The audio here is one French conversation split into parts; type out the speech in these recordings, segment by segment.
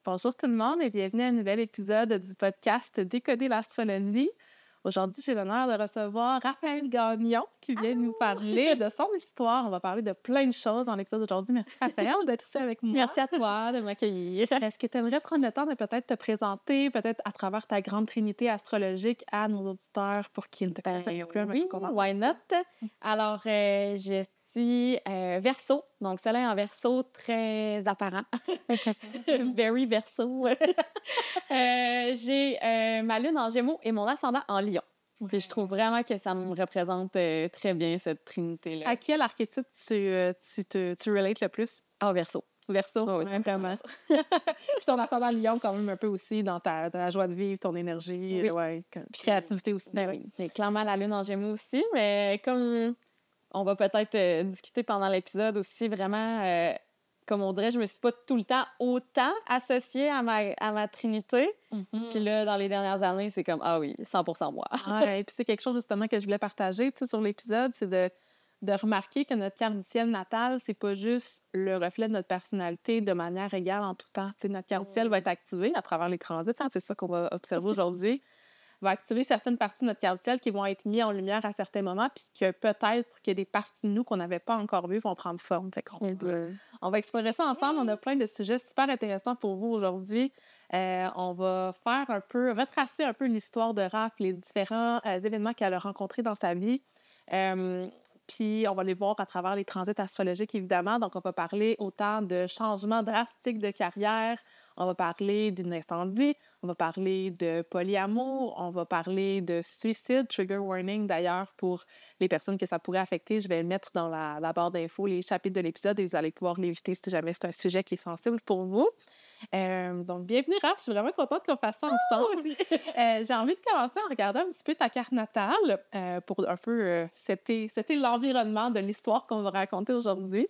Bonjour tout le monde et bienvenue à un nouvel épisode du podcast Décoder l'astrologie. Aujourd'hui, j'ai l'honneur de recevoir Raphaël Gagnon qui vient nous parler de son histoire. On va parler de plein de choses dans l'épisode d'aujourd'hui. Merci Raphaël d'être ici avec moi. Merci à toi de m'accueillir. Est-ce que tu aimerais prendre le temps de peut-être te présenter, peut-être à travers ta grande trinité astrologique à nos auditeurs pour qu'ils te connaissent un petit peu? Oui, why not? Alors, je suis Verseau, donc soleil en Verseau, très apparent. Very Verseau. J'ai ma lune en Gémeaux et mon ascendant en Lion. Puis je trouve vraiment que ça me représente très bien, cette trinité-là. À quel archétype tu relates le plus? Ah, Verseau. Verseau, oui, vraiment. Puis ton ascendant Lion quand même un peu aussi dans ta joie de vivre, ton énergie, oui. Ouais, créativité aussi. Ben oui, mais clairement la lune en Gémeaux aussi, mais comme on va peut-être discuter pendant l'épisode aussi, vraiment, comme on dirait, je me suis pas tout le temps autant associée à ma trinité. Puis là, dans les dernières années, c'est comme, ah oui, 100% moi. Ouais, puis c'est quelque chose justement que je voulais partager sur l'épisode, c'est de remarquer que notre carte du ciel natale, c'est pas juste le reflet de notre personnalité de manière égale en tout temps. T'sais, notre carte du ciel va être activée à travers les transits, c'est ça qu'on va observer aujourd'hui, va activer certaines parties de notre carte du ciel qui vont être mises en lumière à certains moments, puis que peut-être que des parties de nous qu'on n'avait pas encore vues vont prendre forme. Fait qu'on on va explorer ça ensemble. On a plein de sujets super intéressants pour vous aujourd'hui. On va faire retracer un peu l'histoire de Raph, les différents événements qu'elle a rencontrés dans sa vie. Puis on va les voir à travers les transits astrologiques, évidemment. Donc, on va parler autant de changements drastiques de carrière, on va parler d'une incendie, on va parler de polyamour, on va parler de suicide, trigger warning d'ailleurs pour les personnes que ça pourrait affecter. Je vais mettre dans la barre d'infos les chapitres de l'épisode et vous allez pouvoir l'éviter si jamais c'est un sujet qui est sensible pour vous. Donc, bienvenue, Raph. Je suis vraiment contente qu'on fasse ça ensemble. J'ai envie de commencer en regardant un petit peu ta carte natale pour un peu setter l'environnement de l'histoire qu'on va raconter aujourd'hui.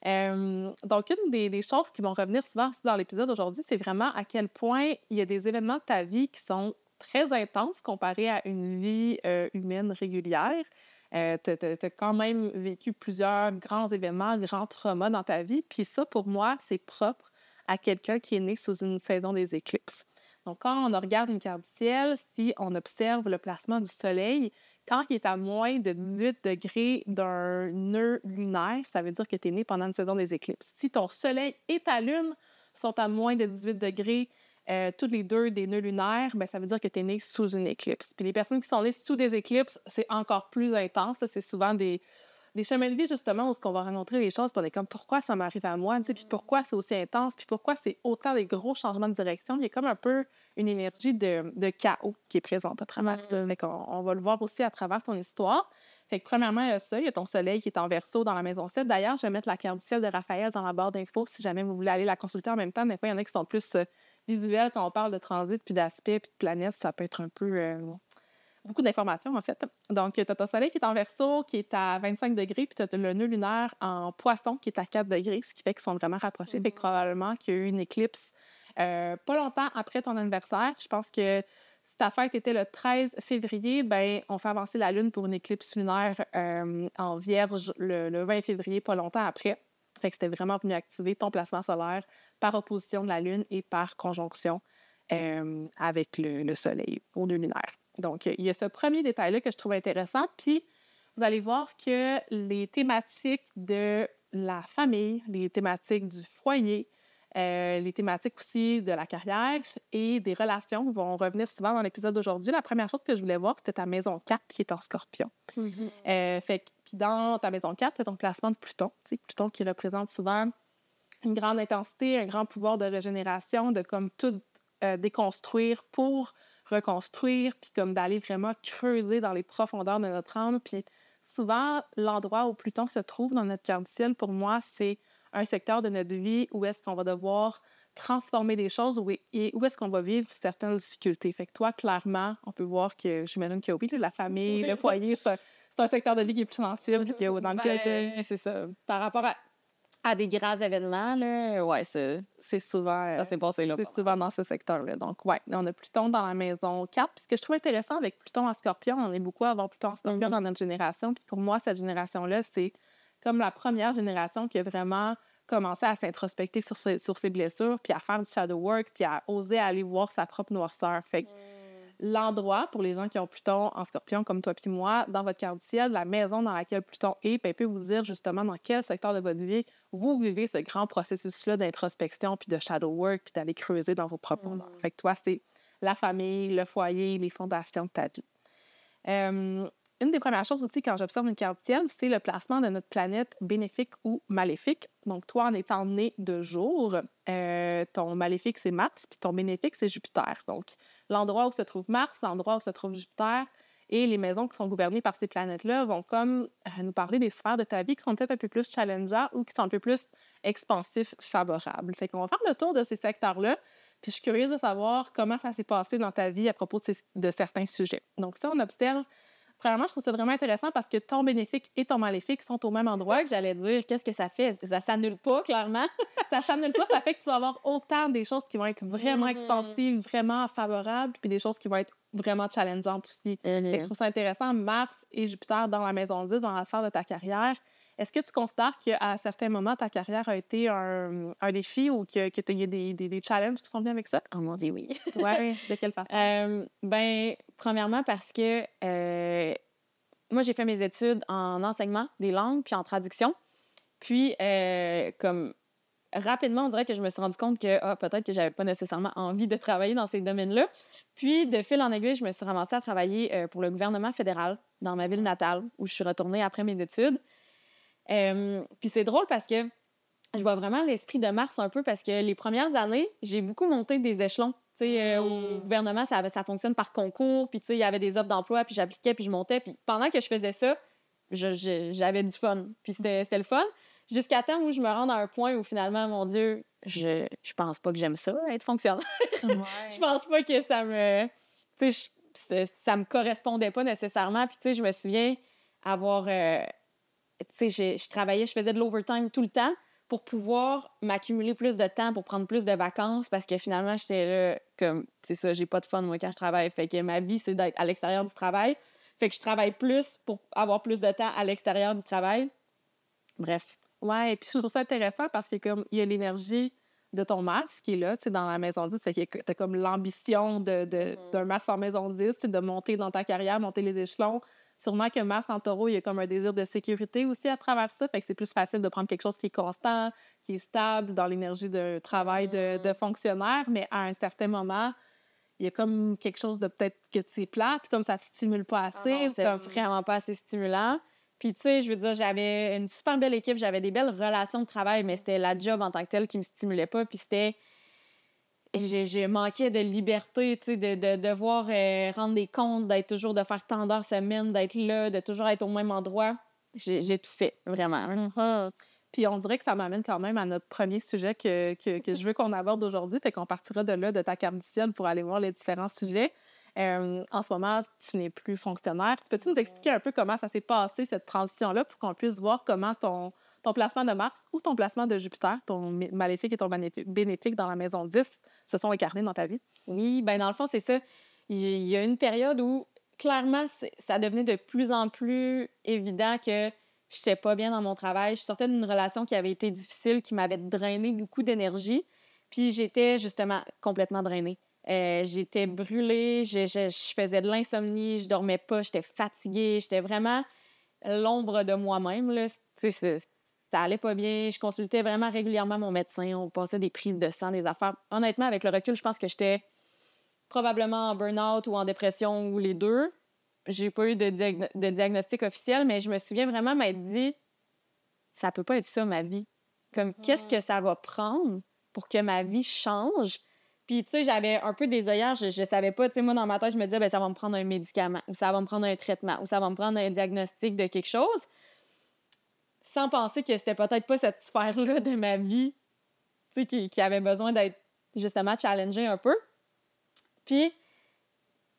Donc, une des choses qui vont revenir souvent aussi dans l'épisode aujourd'hui, c'est vraiment à quel point il y a des événements de ta vie qui sont très intenses comparés à une vie humaine régulière. Tu as quand même vécu plusieurs grands événements, grands traumas dans ta vie. Puis ça, pour moi, c'est propre à quelqu'un qui est né sous une saison des éclipses. Donc, quand on regarde une carte du ciel, si on observe le placement du soleil, quand il est à moins de 18 degrés d'un nœud lunaire, ça veut dire que tu es né pendant une saison des éclipses. Si ton soleil et ta lune sont à moins de 18 degrés, tous les deux des nœuds lunaires, ben, ça veut dire que tu es né sous une éclipse. Puis les personnes qui sont nées sous des éclipses, c'est encore plus intense. C'est souvent des chemins de vie, justement, où on va rencontrer les choses, puis on est comme, pourquoi ça m'arrive à moi, puis pourquoi c'est aussi intense, puis pourquoi c'est autant des gros changements de direction. Il y a comme un peu une énergie de chaos qui est présente à travers ça. On va le voir aussi à travers ton histoire. Fait que premièrement, il y a ça, il y a ton soleil qui est en Verseau dans la maison 7. D'ailleurs, je vais mettre la carte du ciel de Raphaël dans la barre d'infos si jamais vous voulez aller la consulter en même temps. Des fois, il y en a qui sont plus visuels quand on parle de transit, puis d'aspect, puis de planète. Ça peut être un peu... beaucoup d'informations, en fait. Donc, tu as ton soleil qui est en Verseau, qui est à 25 degrés, puis tu as le nœud lunaire en Poisson, qui est à 4 degrés, ce qui fait qu'ils sont vraiment rapprochés. Fait que probablement qu'il y a eu une éclipse pas longtemps après ton anniversaire. Je pense que si ta fête était le 13 février, ben on fait avancer la Lune pour une éclipse lunaire en Vierge le 20 février, pas longtemps après. Fait que c'était vraiment venu activer ton placement solaire par opposition de la Lune et par conjonction avec le Soleil au nœud lunaire. Donc, il y a ce premier détail-là que je trouve intéressant. Puis, vous allez voir que les thématiques de la famille, les thématiques du foyer, les thématiques aussi de la carrière et des relations vont revenir souvent dans l'épisode d'aujourd'hui. La première chose que je voulais voir, c'était ta maison 4 qui est en Scorpion. Puis dans ta maison 4, tu as ton placement de Pluton. Pluton qui représente souvent une grande intensité, un grand pouvoir de régénération, de comme tout déconstruire pour reconstruire, puis comme d'aller vraiment creuser dans les profondeurs de notre âme. Puis souvent, l'endroit où Pluton se trouve dans notre carte du ciel, pour moi, c'est un secteur de notre vie où est-ce qu'on va devoir transformer des choses et où est-ce qu'on va vivre certaines difficultés. Fait que toi, clairement, on peut voir que, j'imagine que oui, la famille, le foyer, c'est un secteur de vie qui est plus sensible, dans lequel c'est ça. Par rapport à des grands événements, là, ouais, c'est souvent... ça s'est passé là. C'est souvent dans ce secteur-là. Donc, ouais, on a Pluton dans la maison 4. Puis ce que je trouve intéressant avec Pluton en Scorpion, on est beaucoup à avoir Pluton en Scorpion dans notre génération. Puis pour moi, cette génération-là, c'est comme la première génération qui a vraiment commencer à s'introspecter sur ses blessures, puis à faire du shadow work, puis à oser aller voir sa propre noirceur. Fait que l'endroit, pour les gens qui ont Pluton en Scorpion, comme toi puis moi, dans votre carte du ciel, la maison dans laquelle Pluton est, peut vous dire justement dans quel secteur de votre vie vous vivez ce grand processus-là d'introspection, puis de shadow work, puis d'aller creuser dans vos profondeurs. Fait que toi, c'est la famille, le foyer, les fondations de ta vie. Une des premières choses aussi, quand j'observe une carte du ciel, c'est le placement de notre planète bénéfique ou maléfique. Donc, toi, en étant né de jour, ton maléfique, c'est Mars, puis ton bénéfique, c'est Jupiter. Donc, l'endroit où se trouve Mars, l'endroit où se trouve Jupiter, et les maisons qui sont gouvernées par ces planètes-là vont comme nous parler des sphères de ta vie qui sont peut-être un peu plus challengeantes ou qui sont un peu plus expansifs, favorables. Fait qu'on va faire le tour de ces secteurs-là, puis je suis curieuse de savoir comment ça s'est passé dans ta vie à propos de certains sujets. Donc, ça, on observe. Premièrement, je trouve ça vraiment intéressant parce que ton bénéfique et ton maléfique sont au même endroit. C'est ça que j'allais dire. Qu'est-ce que ça fait? Ça s'annule pas, clairement. Ça s'annule pas, ça fait que tu vas avoir autant des choses qui vont être vraiment expansives, vraiment favorables, puis des choses qui vont être vraiment challengeantes aussi. Fait que je trouve ça intéressant, Mars et Jupiter dans la maison 10, dans la sphère de ta carrière. Est-ce que tu considères qu'à certains moments, ta carrière a été un défi ou que tu as des challenges qui sont venus avec ça? Oh mon Dieu, oui. Oui, de quelle façon? Premièrement, parce que moi, j'ai fait mes études en enseignement des langues puis en traduction. Puis, comme rapidement, on dirait que je me suis rendu compte que peut-être que j'avais pas nécessairement envie de travailler dans ces domaines-là. Puis, de fil en aiguille, je me suis ramassée à travailler pour le gouvernement fédéral dans ma ville natale où je suis retournée après mes études. Puis c'est drôle parce que je vois vraiment l'esprit de Mars un peu parce que les premières années, j'ai beaucoup monté des échelons. Au gouvernement, ça fonctionne par concours, puis il y avait des offres d'emploi, puis j'appliquais, puis je montais. Puis pendant que je faisais ça, j'avais du fun. Puis c'était le fun. Jusqu'à temps où je me rende à un point où finalement, mon Dieu, je pense pas que j'aime ça, être fonctionnaire. Ouais. Je pense pas que ça me... ça me correspondait pas nécessairement. Puis je me souviens avoir... je travaillais, je faisais de l'overtime tout le temps pour pouvoir m'accumuler plus de temps, pour prendre plus de vacances, parce que finalement, j'étais là, comme, c'est ça, j'ai pas de fun, moi, quand je travaille. Fait que ma vie, c'est d'être à l'extérieur du travail. Fait que je travaille plus pour avoir plus de temps à l'extérieur du travail. Bref. Ouais, et puis je trouve ça intéressant parce que comme il y a l'énergie de ton Mars qui est là, tu sais, dans la maison 10, c'est que t'as comme l'ambition d'un Mars en maison 10, de monter dans ta carrière, monter les échelons. Sûrement que Mars en taureau, il y a comme un désir de sécurité aussi à travers ça. Fait que c'est plus facile de prendre quelque chose qui est constant, qui est stable dans l'énergie d'un travail de fonctionnaire. Mais à un certain moment, il y a comme quelque chose de peut-être que c'est plate, comme ça ne stimule pas assez. C'était vraiment pas assez stimulant. Puis, tu sais, je veux dire, j'avais une super belle équipe, j'avais des belles relations de travail, mais c'était la job en tant que telle qui me stimulait pas. Puis c'était... J'ai manqué de liberté, tu sais, de devoir rendre des comptes, d'être toujours, de faire tant d'heures semaine, d'être là, de toujours être au même endroit. J'ai tout fait, vraiment. Puis on dirait que ça m'amène quand même à notre premier sujet que je veux qu'on aborde aujourd'hui. Fait qu'on partira de là, de ta carte du ciel, pour aller voir les différents sujets. En ce moment, tu n'es plus fonctionnaire. Peux-tu nous expliquer un peu comment ça s'est passé, cette transition-là, pour qu'on puisse voir comment ton placement de Mars ou ton placement de Jupiter, ton maléfique et ton bénéfique dans la maison 10, se sont incarnés dans ta vie? Oui, bien dans le fond, c'est ça. Il y a une période où, clairement, ça devenait de plus en plus évident que je n'étais pas bien dans mon travail. Je sortais d'une relation qui avait été difficile, qui m'avait drainé beaucoup d'énergie. Puis j'étais justement complètement drainée. J'étais brûlée, je faisais de l'insomnie, je dormais pas, j'étais fatiguée, j'étais vraiment l'ombre de moi-même, là. Ça allait pas bien. Je consultais vraiment régulièrement mon médecin. On passait des prises de sang, des affaires. Honnêtement, avec le recul, je pense que j'étais probablement en burn-out ou en dépression ou les deux. J'ai pas eu de diagnostic officiel, mais je me souviens vraiment m'être dit, ça peut pas être ça, ma vie. Comme, qu'est-ce que ça va prendre pour que ma vie change? Puis, tu sais, j'avais un peu des œillères. Je savais pas, tu sais, moi, dans ma tête, je me disais, ça va me prendre un médicament ou ça va me prendre un traitement ou ça va me prendre un diagnostic de quelque chose, sans penser que c'était peut-être pas cette sphère-là de ma vie, tu sais, qui avait besoin d'être, justement, challengée un peu. Puis,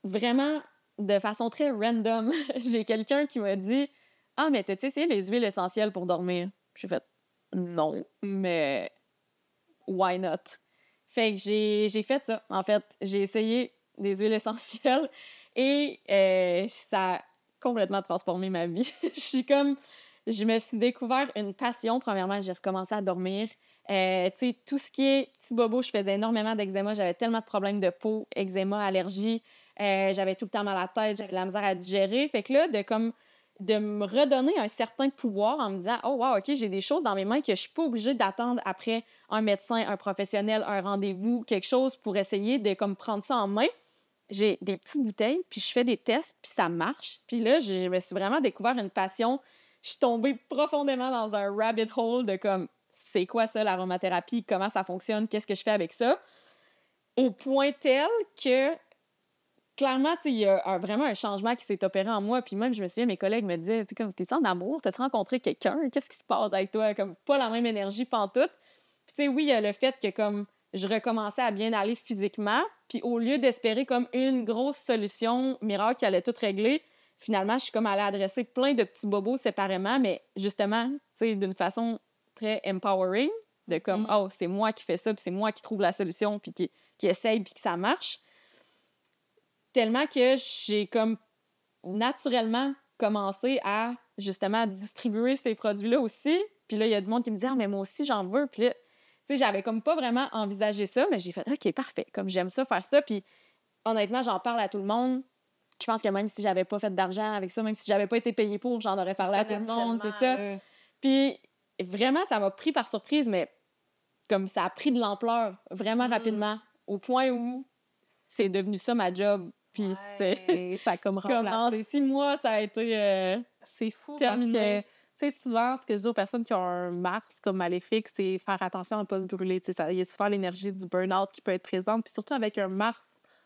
vraiment, de façon très random, j'ai quelqu'un qui m'a dit « Ah, mais t'as-tu essayé les huiles essentielles pour dormir? » J'ai fait « Non, mais why not? » Fait que j'ai fait ça. En fait, j'ai essayé des huiles essentielles et ça a complètement transformé ma vie. Je suis comme... je me suis découvert une passion. Premièrement, j'ai recommencé à dormir. Tu sais, tout ce qui est petit bobo, je faisais énormément d'eczéma. J'avais tellement de problèmes de peau, eczéma, allergie. J'avais tout le temps mal à la tête, j'avais de la misère à digérer. Fait que là, de me redonner un certain pouvoir en me disant « Oh, wow, OK, j'ai des choses dans mes mains que je suis pas obligée d'attendre après un médecin, un professionnel, un rendez-vous, quelque chose pour essayer de comme prendre ça en main. » J'ai des petites bouteilles, puis je fais des tests, puis ça marche. Puis là, je me suis vraiment découvert une passion. Je suis tombée profondément dans un rabbit hole de comme, c'est quoi ça, l'aromathérapie? Comment ça fonctionne? Qu'est-ce que je fais avec ça? Au point tel que, clairement, il y a vraiment un changement qui s'est opéré en moi. Puis même, je me souviens, mes collègues me disaient, t'es-tu en amour? T'as-tu rencontré quelqu'un? Qu'est-ce qui se passe avec toi? Comme pas la même énergie pantoute. Puis tu sais, oui, il y a le fait que comme je recommençais à bien aller physiquement, puis au lieu d'espérer comme une grosse solution miracle qui allait tout régler, finalement, je suis comme allée adresser plein de petits bobos séparément, mais justement, tu sais, d'une façon très empowering, de comme, oh, c'est moi qui fais ça, puis c'est moi qui trouve la solution, puis qui essaye, puis que ça marche. Tellement que j'ai comme naturellement commencé à, justement, distribuer ces produits-là aussi. Puis là, il y a du monde qui me dit « Ah, mais moi aussi, j'en veux. » Puis là, tu sais, j'avais comme pas vraiment envisagé ça, mais j'ai fait « OK, parfait. » Comme j'aime ça, faire ça. Puis honnêtement, j'en parle à tout le monde. Je pense que même si j'avais pas fait d'argent avec ça, même si j'avais pas été payée pour, j'en aurais parlé à tout le monde, c'est ça. Puis vraiment, ça m'a pris par surprise, mais comme ça a pris de l'ampleur vraiment rapidement, au point où c'est devenu ça ma job. Puis ça a comme remplacé. En 6 mois, ça a été c'est fou terminé. Parce que, tu sais, souvent, ce que je dis aux personnes qui ont un Mars comme maléfique, c'est faire attention à ne pas se brûler. Tu sais, il y a souvent l'énergie du burn-out qui peut être présente. Puis surtout avec un Mars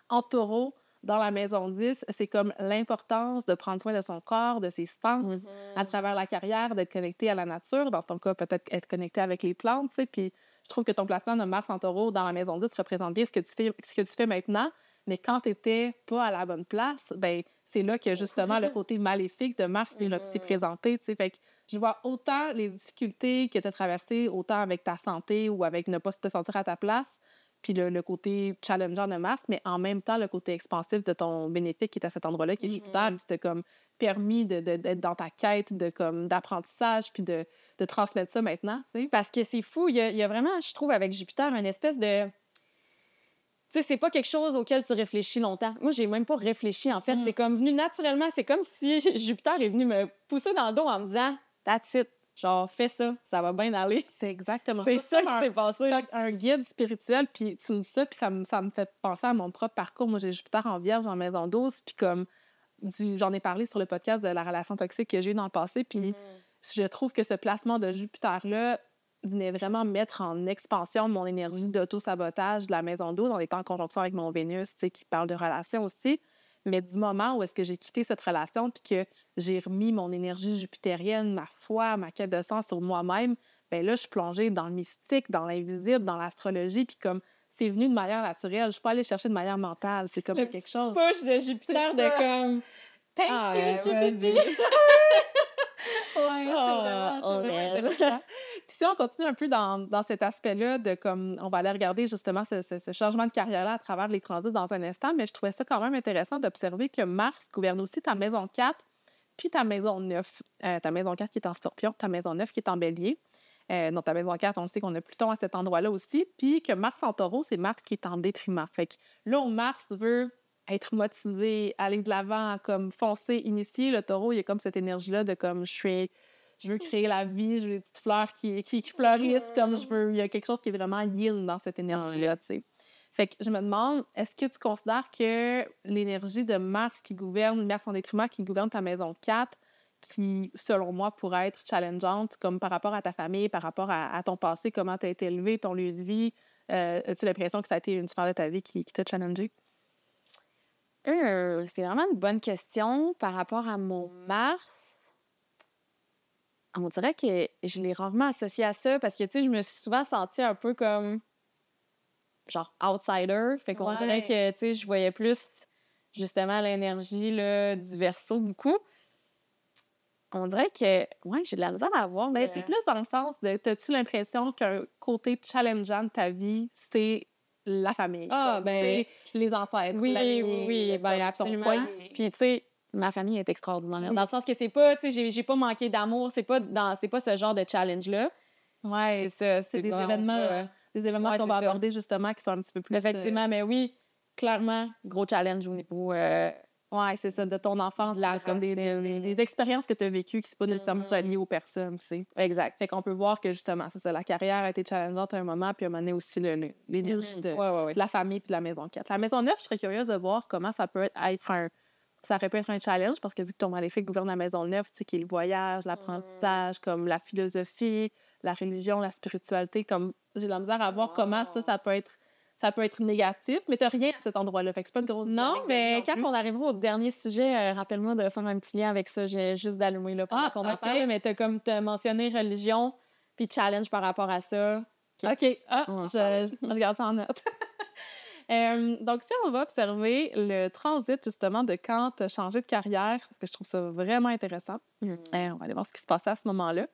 en taureau dans la maison 10, c'est comme l'importance de prendre soin de son corps, de ses sens, à travers la carrière, d'être connecté à la nature. Dans ton cas, peut-être être connecté avec les plantes, tu sais. Puis je trouve que ton placement de Mars en taureau dans la maison 10 représente bien ce que tu fais maintenant. Mais quand tu n'étais pas à la bonne place, ben c'est là que justement le côté maléfique de Mars s'est présenté. Tu sais. Fait que je vois autant les difficultés que tu as traversées, autant avec ta santé ou avec ne pas te sentir à ta place, puis le côté challengeant de Mars, mais en même temps le côté expansif de ton bénéfique qui est à cet endroit-là, qui est Jupiter, qui t'a comme permis d'être dans ta quête d'apprentissage, puis de transmettre ça maintenant. Tu sais. Parce que c'est fou, il y a vraiment, je trouve, avec Jupiter, une espèce de... Tu sais, c'est pas quelque chose auquel tu réfléchis longtemps. Moi, j'ai même pas réfléchi, en fait. C'est comme venu naturellement. C'est comme si Jupiter est venu me pousser dans le dos en me disant « That's it. Genre, fais ça. Ça va bien aller. » C'est exactement ça. C'est ça qui s'est passé. Un guide spirituel, puis tu me dis ça, puis ça me fait penser à mon propre parcours. Moi, j'ai Jupiter en Vierge en maison 12, puis comme j'en ai parlé sur le podcast de la relation toxique que j'ai eue dans le passé, puis je trouve que ce placement de Jupiter-là venait vraiment mettre en expansion mon énergie d'auto-sabotage de la maison 12 en étant en conjonction avec mon Vénus, tu sais, qui parle de relation aussi. Mais du moment où est-ce que j'ai quitté cette relation puis que j'ai remis mon énergie jupitérienne, ma foi, ma quête de sens sur moi-même, bien là, je suis plongée dans le mystique, dans l'invisible, dans l'astrologie, puis comme c'est venu de manière naturelle. Je suis pas allée chercher de manière mentale. C'est comme quelque chose. Push de Jupiter de comme... Thank you, Jupiter! Ouais, Puis si on continue un peu dans cet aspect-là de comme on va aller regarder justement ce changement de carrière-là à travers les transits dans un instant, mais je trouvais ça quand même intéressant d'observer que Mars gouverne aussi ta maison 4 puis ta maison 9. Ta maison 4 qui est en Scorpion, ta maison 9 qui est en Bélier. Donc ta maison 4, on sait qu'on a Pluton à cet endroit-là aussi, puis que Mars en Taureau, c'est Mars qui est en détriment. Fait que là où Mars veut être motivé, aller de l'avant, comme foncer, initier, le Taureau, il y a comme cette énergie-là de comme je veux créer la vie, je veux des petites fleurs qui fleurissent comme je veux. Il y a quelque chose qui est vraiment yin dans cette énergie-là, tu sais. Fait que je me demande, est-ce que tu considères que l'énergie de Mars en détriment, qui gouverne ta maison 4, qui, selon moi, pourrait être challengeante, comme par rapport à ta famille, par rapport à ton passé, comment tu as été élevé, ton lieu de vie, as-tu l'impression que ça a été une sphère de ta vie qui t'a challengé? C'est vraiment une bonne question par rapport à mon Mars. On dirait que je l'ai rarement associé à ça parce que, tu sais, je me suis souvent sentie un peu comme, genre, outsider. Fait qu'on dirait que, tu sais, je voyais plus, justement, l'énergie là, du Verseau beaucoup. On dirait que, ouais, j'ai de la misère à voir. Mais c'est plus dans le sens de, t'as-tu l'impression qu'un côté challengeant de ta vie, c'est la famille? Ah, ben... C'est les ancêtres. Oui, bien absolument. Puis, tu sais, ma famille est extraordinaire. Dans le sens que c'est pas, tu sais, j'ai pas manqué d'amour, c'est pas ce genre de challenge-là. Ouais, C'est ça, c'est des événements Ouais, qu'on c'est va ça. aborder justement qui sont un petit peu plus... Effectivement, mais oui, clairement, gros challenge au niveau Ouais, c'est ça, de ton enfance, la comme des expériences que tu as vécues qui sont pas nécessairement reliées aux personnes, tu sais. Exact. Fait qu'on peut voir que justement, c'est ça, la carrière a été challengeante à un moment, puis à un moment donné aussi l'énergie de Ouais. la famille puis de la maison 4. La maison 9, je serais curieuse de voir comment ça peut être ça aurait pu être un challenge, parce que vu que ton maléfique gouverne la maison 9, tu sais, qui est le voyage, l'apprentissage, comme la philosophie, la religion, la spiritualité, comme j'ai de la misère à voir comment ça peut être négatif, mais t'as rien à cet endroit-là, fait que c'est pas une grosse Non, dynamique de vie mais non quand plus. on arrivera au dernier sujet, rappelle-moi de faire un petit lien avec ça. J'ai juste d'allumer là, pendant qu'on en OK. parle, mais t'as mentionné religion, puis challenge par rapport à ça. OK. On en Je garde ça en note. Donc, si on va observer le transit, justement, de quand tu as changé de carrière, parce que je trouve ça vraiment intéressant, on va aller voir ce qui se passait à ce moment-là.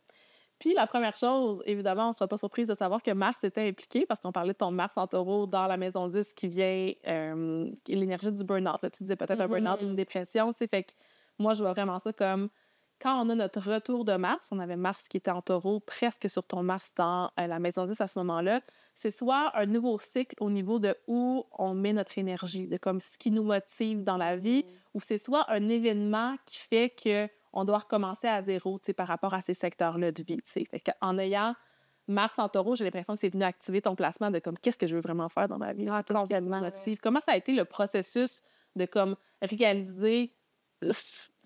Puis, la première chose, évidemment, on ne sera pas surprise de savoir que Mars était impliqué, parce qu'on parlait de ton Mars en taureau dans la maison 10 qui vient, qui est l'énergie du burn-out. Là. Tu disais peut-être un burn-out ou une dépression, tu sais. Fait que moi, je vois vraiment ça comme quand on a notre retour de Mars, on avait Mars qui était en taureau, presque sur ton Mars dans la maison 10 à ce moment-là, c'est soit un nouveau cycle au niveau de où on met notre énergie, de comme ce qui nous motive dans la vie, ou c'est soit un événement qui fait que on doit recommencer à zéro, tu sais, par rapport à ces secteurs-là de vie, tu sais. Fait qu'en ayant Mars en taureau, j'ai l'impression que c'est venu activer ton placement de comme qu'est-ce que je veux vraiment faire dans ma vie, complètement. motive. Comment ça a été le processus de comme réaliser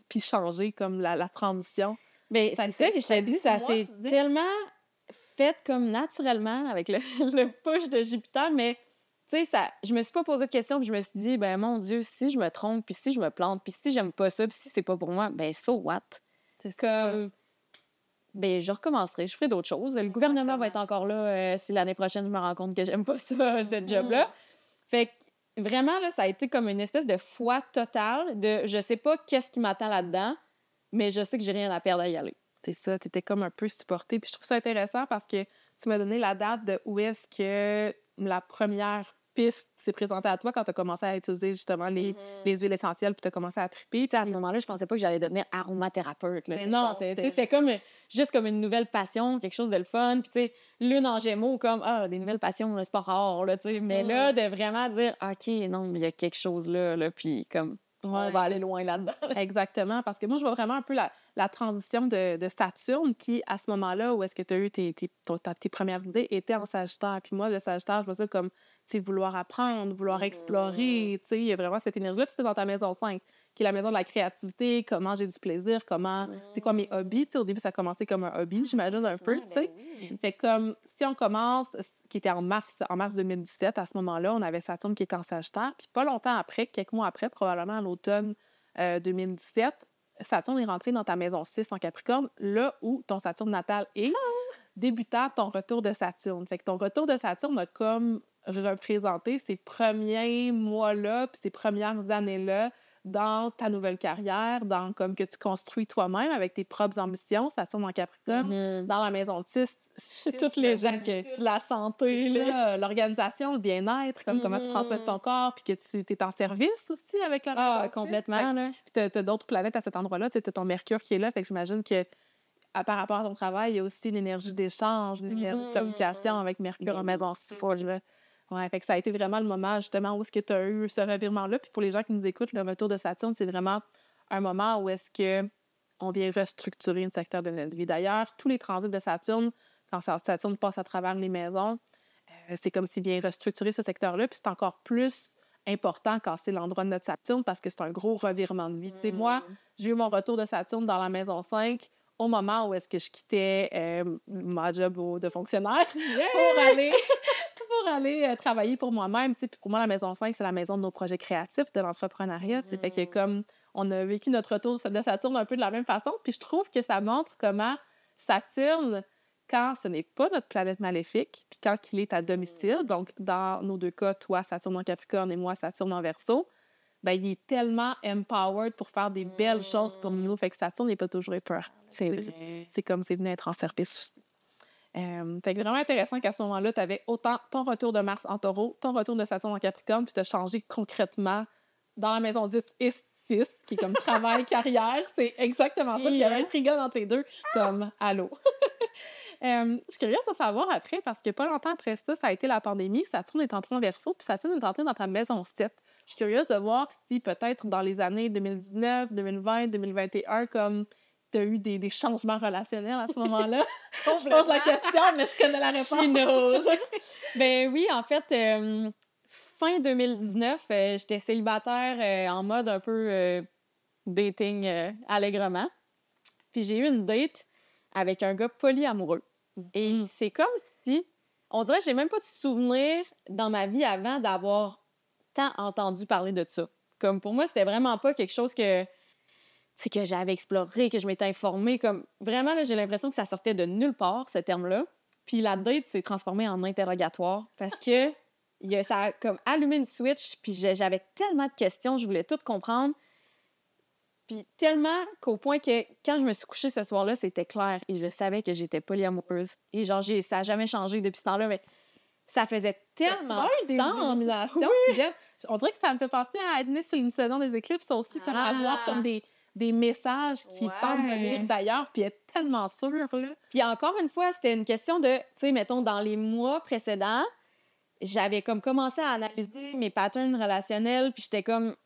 puis changer comme la transition? Mais c'est ça que je te dis, ça s'est tu dis? tellement fait comme naturellement avec le, le push de Jupiter, mais tu sais, je me suis pas posé de questions, puis je me suis dit, ben mon Dieu, si je me trompe, puis si je me plante, puis si j'aime pas ça, puis si c'est pas pour moi, ben so what? C'est Comme, ben je recommencerai, je ferai d'autres choses. Le gouvernement va être encore là si l'année prochaine je me rends compte que j'aime pas ça, ce job-là. Fait que vraiment, là, ça a été comme une espèce de foi totale de je sais pas qu'est-ce qui m'attend là-dedans, mais je sais que j'ai rien à perdre à y aller. C'est ça, tu étais comme un peu supportée. Puis je trouve ça intéressant parce que tu m'as donné la date de où est-ce que la première piste s'est présentée à toi quand tu as commencé à utiliser justement les huiles essentielles puis tu as commencé à triper. Tu sais, à ce moment-là, je pensais pas que j'allais devenir aromathérapeute. Là, Mais tu sais, non, je pensais, tu sais, c'était comme juste comme une nouvelle passion, quelque chose de le fun. Puis, tu sais, lune en gémeaux, comme, des nouvelles passions, là, c'est pas rare, là, tu sais. Mais là, de vraiment dire, OK, non, mais il y a quelque chose là, puis comme, on va aller loin là-dedans. Exactement, parce que moi, je vois vraiment un peu la transition de Saturne qui, à ce moment-là, où est-ce que tu as eu tes premières idées, était en Sagittaire. Puis moi, le Sagittaire, je vois ça comme, tu sais, vouloir apprendre, vouloir explorer, tu sais, il y a vraiment cette énergie-là. Puis c'est dans ta maison 5, qui est la maison de la créativité, comment j'ai du plaisir, comment, c'est quoi mes hobbies. Tu sais, au début, ça a commencé comme un hobby, j'imagine un peu, tu sais. Fait comme, si on commence, qui était en mars 2017, à ce moment-là, on avait Saturne qui était en Sagittaire. Puis pas longtemps après, quelques mois après, probablement à l'automne 2017, Saturne est rentré dans ta maison 6 en Capricorne, là où ton Saturne natal est, débutant ton retour de Saturne. Fait que ton retour de Saturne a comme représenté ces premiers mois-là, puis ces premières années-là dans ta nouvelle carrière, dans comme que tu construis toi-même avec tes propres ambitions, Saturne en Capricorne, dans la maison 6, Toutes les aides, la santé, là. l'organisation, le bien-être, comme comment tu prends soin de ton corps, puis que tu es en service aussi avec la maison 6. Complètement, là. Puis tu as d'autres planètes à cet endroit-là, tu as ton Mercure qui est là, fait que j'imagine que par rapport à ton travail, il y a aussi l'énergie d'échange, l'énergie de communication avec Mercure en maison 6. Ouais, fait que ça a été vraiment le moment, justement, où est-ce que tu as eu ce revirement-là. Puis pour les gens qui nous écoutent, le retour de Saturne, c'est vraiment un moment où est-ce que on vient restructurer un secteur de notre vie. D'ailleurs, tous les transits de Saturne, quand Saturne passe à travers les maisons, c'est comme s'il vient restructurer ce secteur-là. Puis c'est encore plus important quand c'est l'endroit de notre Saturne parce que c'est un gros revirement de vie. Tu sais, moi, j'ai eu mon retour de Saturne dans la maison 5 au moment où est-ce que je quittais ma job de fonctionnaire pour aller travailler pour moi-même. Puis pour moi, la maison 5, c'est la maison de nos projets créatifs, de l'entrepreneuriat. Fait que comme on a vécu notre retour de Saturne un peu de la même façon. Puis je trouve que ça montre comment Saturne, quand ce n'est pas notre planète maléfique, puis quand il est à domicile, donc dans nos deux cas, toi, Saturne en Capricorne et moi, Saturne en Verseau, ben, il est tellement empowered pour faire des belles choses pour nous. Fait que Saturne n'est pas toujours peur. C'est comme c'est venu être en service aussi. Fait que vraiment intéressant qu'à ce moment-là, tu avais autant ton retour de Mars en Taureau, ton retour de Saturne en Capricorne, puis tu as changé concrètement dans la maison 10 et 6, qui est comme travail, carrière. C'est exactement ça. Puis il y avait un trigone entre les deux, comme allô. Je suis curieuse de savoir après, parce que pas longtemps après ça, ça a été la pandémie, Saturne est entré en Verseau, puis Saturne est entré dans ta maison 7. Je suis curieuse de voir si peut-être dans les années 2019, 2020, 2021, comme tu as eu des changements relationnels à ce moment-là. Je pose la question, mais je connais la réponse. She knows. Ben oui, en fait, fin 2019, j'étais célibataire en mode un peu dating allègrement. Puis j'ai eu une date avec un gars polyamoureux. Et c'est comme si, on dirait que j'ai même pas de souvenir dans ma vie avant d'avoir tant entendu parler de ça. Comme pour moi, c'était vraiment pas quelque chose que j'avais exploré, que je m'étais informée. Comme vraiment, là, j'ai l'impression que ça sortait de nulle part, ce terme-là. Puis la date s'est transformée en interrogatoire parce que ça a comme allumé une switch, puis j'avais tellement de questions, je voulais tout comprendre. Puis tellement qu'au point que quand je me suis couchée ce soir-là, c'était clair et je savais que j'étais polyamoureuse. Et genre, ça n'a jamais changé depuis ce temps-là, mais ça faisait tellement des sens. illuminations. Oui. On dirait que ça me fait penser à être née sur une saison des éclipses aussi, comme avoir comme des messages qui semblent venir d'ailleurs, puis être tellement sûre, là. Puis encore une fois, c'était une question de, tu sais, mettons, dans les mois précédents, j'avais comme commencé à analyser mes patterns relationnels, puis j'étais comme,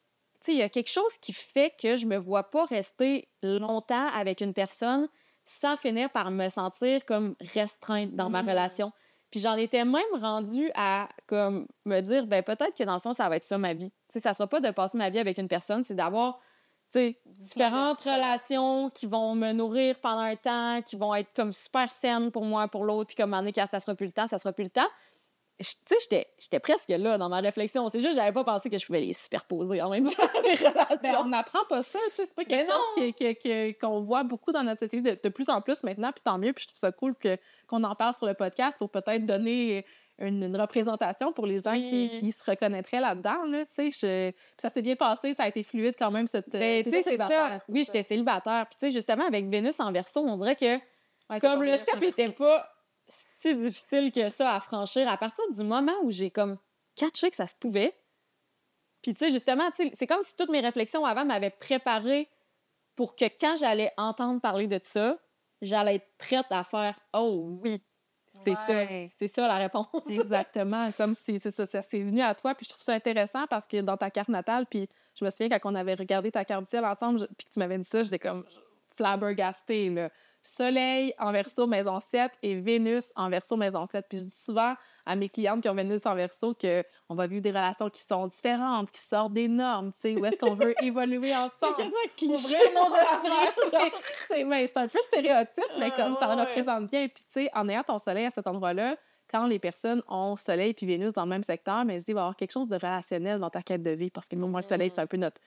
tu sais, il y a quelque chose qui fait que je me vois pas rester longtemps avec une personne sans finir par me sentir comme restreinte dans ma relation. Puis j'en étais même rendue à comme me dire, ben peut-être que dans le fond, ça va être ça ma vie. Tu sais, ça sera pas de passer ma vie avec une personne, c'est d'avoir, tu sais, différentes relations qui vont me nourrir pendant un temps, qui vont être comme super saines pour moi, pour l'autre, puis comme à un moment donné, quand ça sera plus le temps, ça sera plus le temps. Tu sais, j'étais presque là dans ma réflexion. C'est juste que j'avais pas pensé que je pouvais les superposer en même temps, les relations. Ben, on n'apprend pas ça, tu sais, c'est pas quelque chose qu'on voit beaucoup dans notre société de plus en plus maintenant, puis tant mieux, puis je trouve ça cool qu'on en parle sur le podcast pour peut-être donner une représentation pour les gens qui se reconnaîtraient là-dedans, là, tu sais. Ça s'est bien passé, ça a été fluide quand même, cette... Ben, tu sais, c'est ça. Oui, j'étais célibataire. Puis tu sais, justement, avec Vénus en Verseau, on dirait que comme le step était pas si difficile que ça à franchir, à partir du moment où j'ai comme catché que ça se pouvait, puis tu sais, justement, c'est comme si toutes mes réflexions avant m'avaient préparé pour que quand j'allais entendre parler de ça, j'allais être prête à faire « Oh oui, c'est ça la réponse. » Exactement, comme si ça c'est venu à toi, puis je trouve ça intéressant parce que dans ta carte natale, puis je me souviens quand on avait regardé ta carte du ciel ensemble, puis que tu m'avais dit ça, j'étais comme flabbergastée, là. Soleil en Verseau, maison 7, et Vénus en Verseau, maison 7. Puis je dis souvent à mes clientes qui ont Vénus en Verseau qu'on va vivre des relations qui sont différentes, qui sortent des normes, tu sais, où est-ce qu'on veut évoluer ensemble. C'est quasiment cliché. C'est un peu stéréotype, mais comme ça le représente bien. Puis tu sais, en ayant ton soleil à cet endroit-là, quand les personnes ont Soleil puis Vénus dans le même secteur, mais je dis, il va y avoir quelque chose de relationnel dans ta quête de vie, parce que moi, le Soleil, c'est un peu notre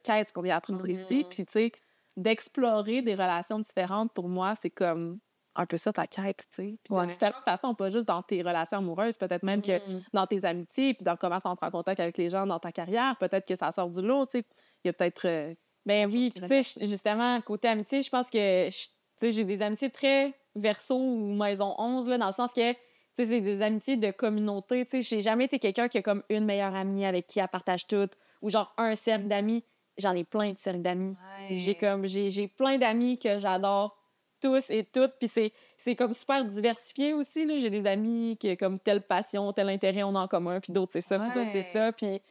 quête, ce qu'on vient apprendre ici. Puis tu sais, d'explorer des relations différentes, pour moi, c'est comme un peu ça ta quête, tu sais. Puis de différentes façons, pas juste dans tes relations amoureuses, peut-être même que dans tes amitiés, puis dans comment tu entres en contact avec les gens dans ta carrière, peut-être que ça sort du lot, tu sais. Il y a peut-être... Ben oui, puis tu sais, justement, côté amitié, je pense que, tu sais, j'ai des amitiés très Verseau ou maison 11, là, dans le sens que, tu sais, c'est des amitiés de communauté, tu sais. J'ai jamais été quelqu'un qui a comme une meilleure amie avec qui elle partage tout, ou genre un cercle d'amis. J'en ai plein de cercles d'amis. J'ai plein d'amis que j'adore tous et toutes. Puis c'est comme super diversifié aussi, là. J'ai des amis qui ont comme telle passion, tel intérêt on a en commun, puis d'autres c'est ça, puis d'autres c'est ça. Puis...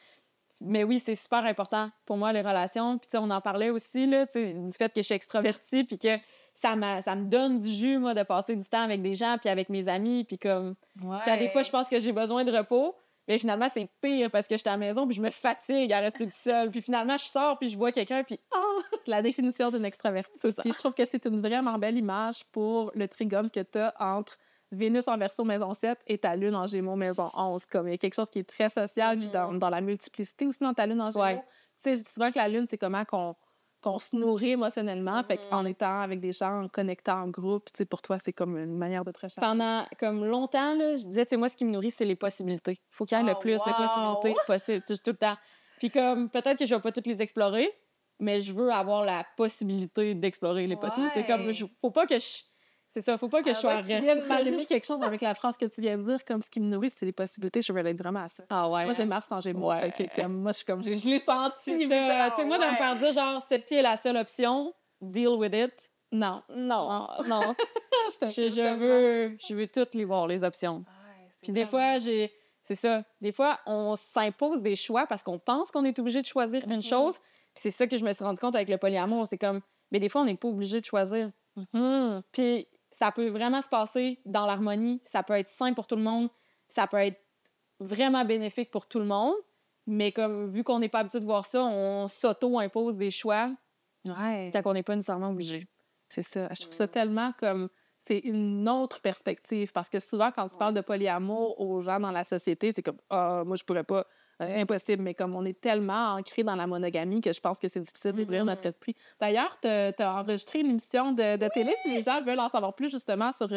Mais oui, c'est super important pour moi, les relations. Puis on en parlait aussi, là, du fait que je suis extravertie, puis que ça me donne du jus, moi, de passer du temps avec des gens, puis avec mes amis. Puis comme, quand des fois, je pense que j'ai besoin de repos, mais finalement, c'est pire parce que je suis à la maison puis je me fatigue à rester toute seule. Puis finalement, je sors puis je vois quelqu'un puis la définition d'une extravertie. C'est ça. Puis je trouve que c'est une vraiment belle image pour le trigone que tu as entre Vénus en Verseau, maison 7, et ta lune en Gémeaux, maison 11. Comme il y a quelque chose qui est très social, puis dans la multiplicité aussi dans ta lune en Gémeaux. Tu sais, je dis souvent que la lune, c'est comment qu'on se nourrit émotionnellement, fait en étant avec des gens, en connectant en groupe. Tu sais, pour toi, c'est comme une manière de te recharger. Pendant comme longtemps, là, je disais, tu sais, moi, ce qui me nourrit, c'est les possibilités. Faut qu'il y ait le plus de possibilités possible, tout le temps. Puis comme, peut-être que je vais pas toutes les explorer, mais je veux avoir la possibilité d'explorer les possibilités. Comme, faut pas que C'est ça, faut pas que je sois Tu viens de m'allumer quelque chose avec la phrase que tu viens de dire, comme ce qui me nourrit, c'est les possibilités. Je relate vraiment à ça. Ah ouais. Moi, j'ai Mars en Gémeaux. Ouais. Fait que, comme, moi, je suis comme, je l'ai senti. C'est ça. Tu sais, moi, de me faire dire, genre, celle-ci est la seule option, deal with it. Non. Non. Je veux toutes les voir, les options. Ouais, Puis des fois, c'est ça. Des fois, on s'impose des choix parce qu'on pense qu'on est obligé de choisir une chose. Puis c'est ça que je me suis rendu compte avec le polyamour. C'est comme, mais des fois, on n'est pas obligé de choisir. Puis ça peut vraiment se passer dans l'harmonie. Ça peut être sain pour tout le monde. Ça peut être vraiment bénéfique pour tout le monde. Mais comme, vu qu'on n'est pas habitué de voir ça, on s'auto-impose des choix quand on n'est pas nécessairement obligé. C'est ça. Je trouve ça tellement comme... C'est une autre perspective, parce que souvent, quand tu parles de polyamour aux gens dans la société, c'est comme « Ah, moi, je pourrais pas. Impossible. » Mais comme on est tellement ancré dans la monogamie que je pense que c'est difficile d'ouvrir notre esprit. D'ailleurs, tu as enregistré une émission de télé. Si les gens veulent en savoir plus, justement, sur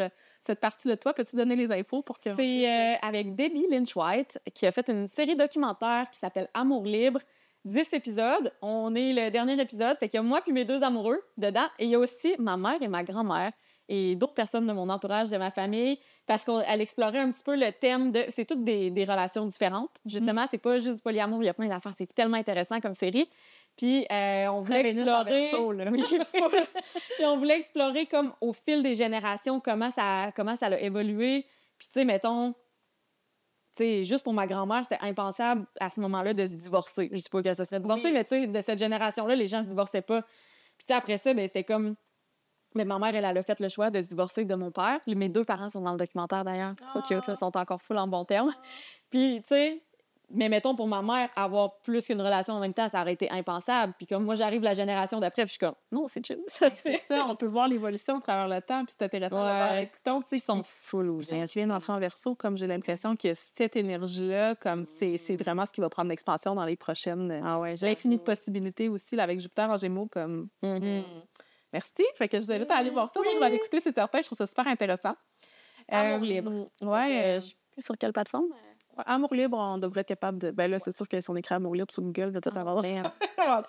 cette partie de toi, peux-tu donner les infos pour que... C'est avec Debbie Lynch-White, qui a fait une série documentaire qui s'appelle Amour libre. 10 épisodes. On est le dernier épisode. Fait qu'il y a moi puis mes 2 amoureux dedans. Et il y a aussi ma mère et ma grand-mère et d'autres personnes de mon entourage, de ma famille, parce qu'elle explorait un petit peu le thème de... C'est toutes des relations différentes. Justement, c'est pas juste du polyamour, il y a plein d'affaires. C'est tellement intéressant comme série. Puis on voulait explorer... Puis on voulait explorer comme au fil des générations comment ça a évolué. Puis tu sais, mettons... Tu sais, juste pour ma grand-mère, c'était impensable à ce moment-là de se divorcer. Je dis pas qu'elle se serait divorcée, mais tu sais, de cette génération-là, les gens se divorçaient pas. Puis tu sais, après ça, ben c'était comme... Mais ma mère, elle a fait le choix de se divorcer de mon père. Mes 2 parents sont dans le documentaire, d'ailleurs. Ils sont encore full en bon terme. Puis, tu sais, mais mettons, pour ma mère, avoir plus qu'une relation en même temps, ça aurait été impensable. Puis comme moi, j'arrive la génération d'après, puis je suis comme, non, c'est chill, ça se fait. Ça, on peut voir l'évolution à travers le temps, puis c'est intéressant. Ouais. Donc, tu sais, ils sont full aussi. Tu viens d'entrer en Verseau, comme j'ai l'impression que cette énergie-là, comme c'est vraiment ce qui va prendre l'expansion dans les prochaines... Ah ouais, l'infini de possibilités aussi, là, avec Jupiter en Gémeaux, comme... Merci. Fait que je vous invite à aller voir ça. Moi, je vais aller écouter, c'est certain. Je trouve ça super intéressant. Amour libre. Ouais. Je sais plus sur quelle plateforme. Amour libre, on devrait être capable de... Ben là, c'est sûr que si on écrit Amour libre sur Google, de tout avoir.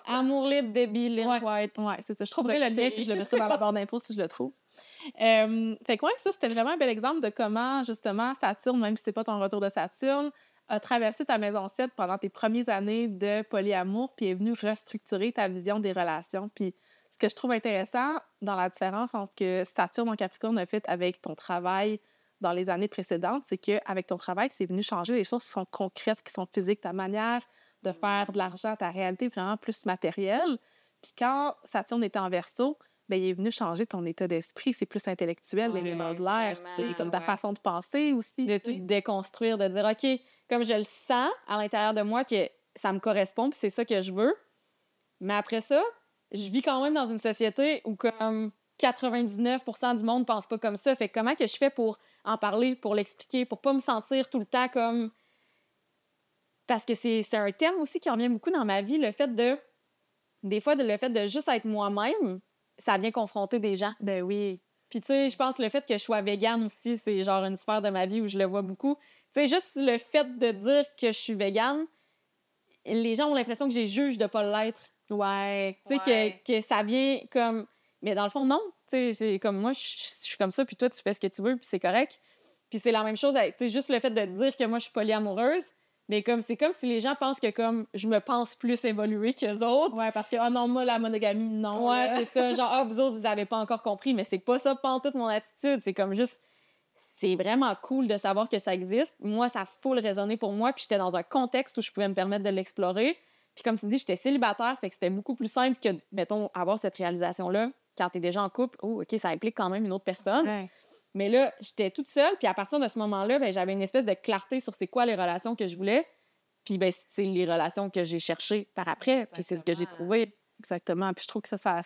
Amour libre, Debbie Lynch-White. Ouais, c'est ça. Je trouverai le lien puis je le mets ça dans la barre d'infos si je le trouve. Fait que ouais, ça, c'était vraiment un bel exemple de comment, justement, Saturne, même si c'est pas ton retour de Saturne, a traversé ta maison 7 pendant tes premières années de polyamour puis est venu restructurer ta vision des relations. Puis ce que je trouve intéressant dans la différence entre que Saturne en Capricorne a fait avec ton travail dans les années précédentes, c'est qu'avec ton travail, c'est venu changer les choses qui sont concrètes, qui sont physiques, ta manière de faire de l'argent, ta réalité vraiment plus matérielle. Puis quand Saturne était en Verseau, ben il est venu changer ton état d'esprit, c'est plus intellectuel, l'élément de l'air, comme ta façon de penser aussi. De tout déconstruire, de dire, OK, comme je le sens à l'intérieur de moi que ça me correspond, puis c'est ça que je veux. Mais après ça, je vis quand même dans une société où comme 99% du monde ne pense pas comme ça. Fait que comment que je fais pour en parler, pour l'expliquer, pour pas me sentir tout le temps comme... Parce que c'est un thème aussi qui revient beaucoup dans ma vie, le fait de... Des fois, le fait de juste être moi-même, ça vient confronter des gens. Ben oui. Puis tu sais, je pense que le fait que je sois végane aussi, c'est genre une sphère de ma vie où je le vois beaucoup. Tu sais, juste le fait de dire que je suis végane, les gens ont l'impression que j'ai juge de pas l'être. Ouais. Tu sais, que ça vient comme... Mais dans le fond, non. Tu sais, c'est comme moi, je suis comme ça, puis toi, tu fais ce que tu veux, puis c'est correct. Puis c'est la même chose avec, tu sais, juste le fait de dire que moi, je suis polyamoureuse, mais comme c'est comme si les gens pensent que comme je me pense plus évoluer qu'eux autres. Ouais, parce que, oh non, moi, la monogamie, non. Ouais, c'est ça. Genre, ah, vous autres, vous avez pas encore compris, mais c'est pas ça, pas en toute mon attitude. C'est comme juste... C'est vraiment cool de savoir que ça existe. Moi, ça a full résonné pour moi, puis j'étais dans un contexte où je pouvais me permettre de l'explorer. Puis comme tu dis, j'étais célibataire, fait que c'était beaucoup plus simple que, mettons, avoir cette réalisation-là quand t'es déjà en couple. Oh, OK, ça implique quand même une autre personne. Ouais. Mais là, j'étais toute seule, puis à partir de ce moment-là, ben, j'avais une espèce de clarté sur c'est quoi les relations que je voulais. Puis ben, c'est les relations que j'ai cherchées par après, puis c'est ce que j'ai trouvé. Exactement. Puis je trouve que ça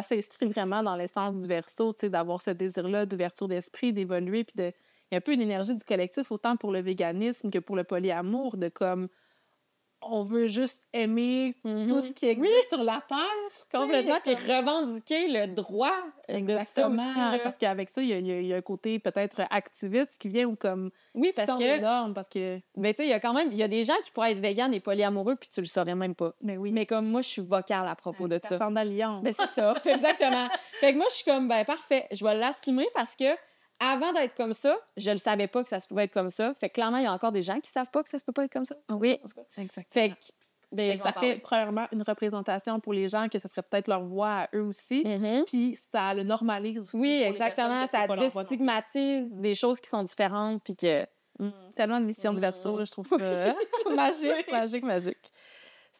s'inscrit vraiment dans l'essence du Verseau, tu sais, d'avoir ce désir-là d'ouverture d'esprit, d'évoluer, puis il y a un peu une énergie du collectif, autant pour le véganisme que pour le polyamour, de comme on veut juste aimer tout ce qui existe sur la Terre. Complètement, puis comme... revendiquer le droit Exactement, de ça aussi, parce qu'avec ça, il y a un côté peut-être activiste qui vient ou comme... Oui, parce que... Normes, parce que... Mais tu sais, il y a des gens qui pourraient être véganes et polyamoureux, puis tu le saurais même pas. Mais oui. Mais comme moi, je suis vocale à propos de ça. D'alliance. Ben c'est ça, exactement. Fait que moi, je suis comme, ben parfait, je vais l'assumer parce que avant d'être comme ça, je le savais pas que ça se pouvait être comme ça. Fait que clairement, il y a encore des gens qui savent pas que ça se peut pas être comme ça. Oui, exactement. Fait que, ben, ça fait, premièrement, une représentation pour les gens que ça serait peut-être leur voix à eux aussi. Puis ça le normalise aussi. Oui, exactement. Ça déstigmatise des choses qui sont différentes. Puis que. Tellement de missions de là-dessus, je trouve ça magique.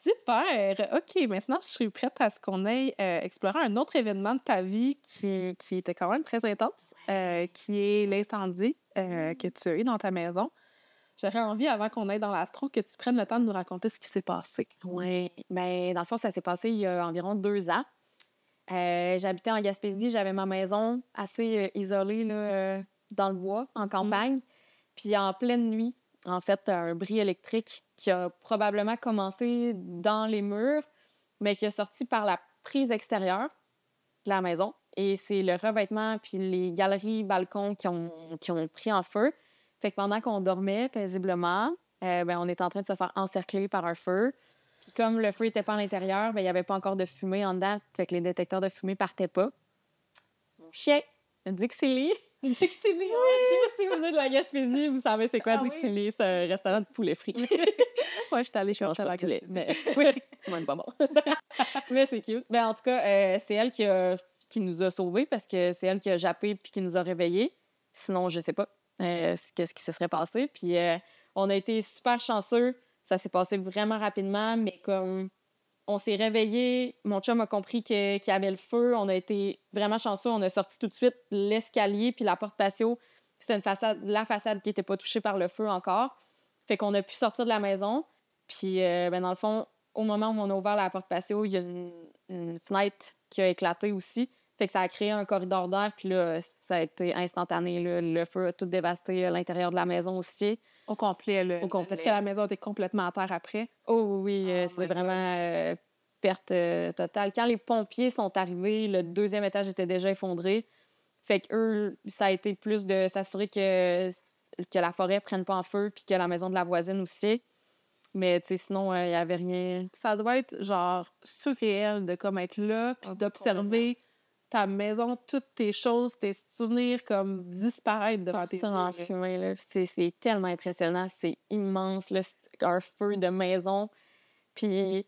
Super! OK, maintenant, je suis prête à ce qu'on aille explorer un autre événement de ta vie qui était quand même très intense, qui est l'incendie que tu as eu dans ta maison. J'aurais envie, avant qu'on aille dans l'astro, que tu prennes le temps de nous raconter ce qui s'est passé. Oui, bien, dans le fond, ça s'est passé il y a environ 2 ans. J'habitais en Gaspésie, j'avais ma maison assez isolée là, dans le bois, en campagne. Puis en pleine nuit, en fait, un bris électrique qui a probablement commencé dans les murs, mais qui a sorti par la prise extérieure de la maison. Et c'est le revêtement puis les galeries, balcons qui ont pris en feu. Fait que pendant qu'on dormait paisiblement, ben, on était en train de se faire encercler par un feu. Puis comme le feu n'était pas à l'intérieur, ben, il n'y avait pas encore de fumée en dedans. Fait que les détecteurs de fumée partaient pas. Mon chien, Dixili. Une Dixili, oui! Si vous venez de la Gaspésie, vous savez c'est quoi Dixili? Oui. C'est un restaurant de poulet frit. Ouais, je suis allée chercher la poulet. Mais oui, c'est même pas bon. Mais c'est cute. Ben, en tout cas, c'est elle qui nous a sauvés parce que c'est elle qui a jappé puis qui nous a réveillés. Sinon, je sais pas qu'est-ce qui se serait passé. Puis on a été super chanceux. Ça s'est passé vraiment rapidement, mais comme on s'est réveillés, mon chum a compris qu'il y avait le feu. On a été vraiment chanceux. On a sorti tout de suite l'escalier puis la porte patio. C'était la façade qui n'était pas touchée par le feu encore. Fait qu'on a pu sortir de la maison. Puis, ben, dans le fond, au moment où on a ouvert la porte patio, il y a une fenêtre qui a éclaté aussi. Fait que ça a créé un corridor d'air. Puis là, ça a été instantané. Là. Le feu a tout dévasté l'intérieur de la maison aussi. Au complet, là. Au complet. Est-ce que la maison était complètement à terre après? Oh oui, c'est vraiment perte totale. Quand les pompiers sont arrivés, le 2e étage était déjà effondré. Fait qu'eux, ça a été plus de s'assurer que la forêt prenne pas en feu puis que la maison de la voisine aussi. Mais, tu sais, sinon, il n'y avait rien. Ça doit être, genre, surréel de comme être là puis d'observer ta maison, toutes tes choses, tes souvenirs comme disparaître devant tes yeux. C'est tellement impressionnant. C'est immense, là. C'est un feu de maison. Puis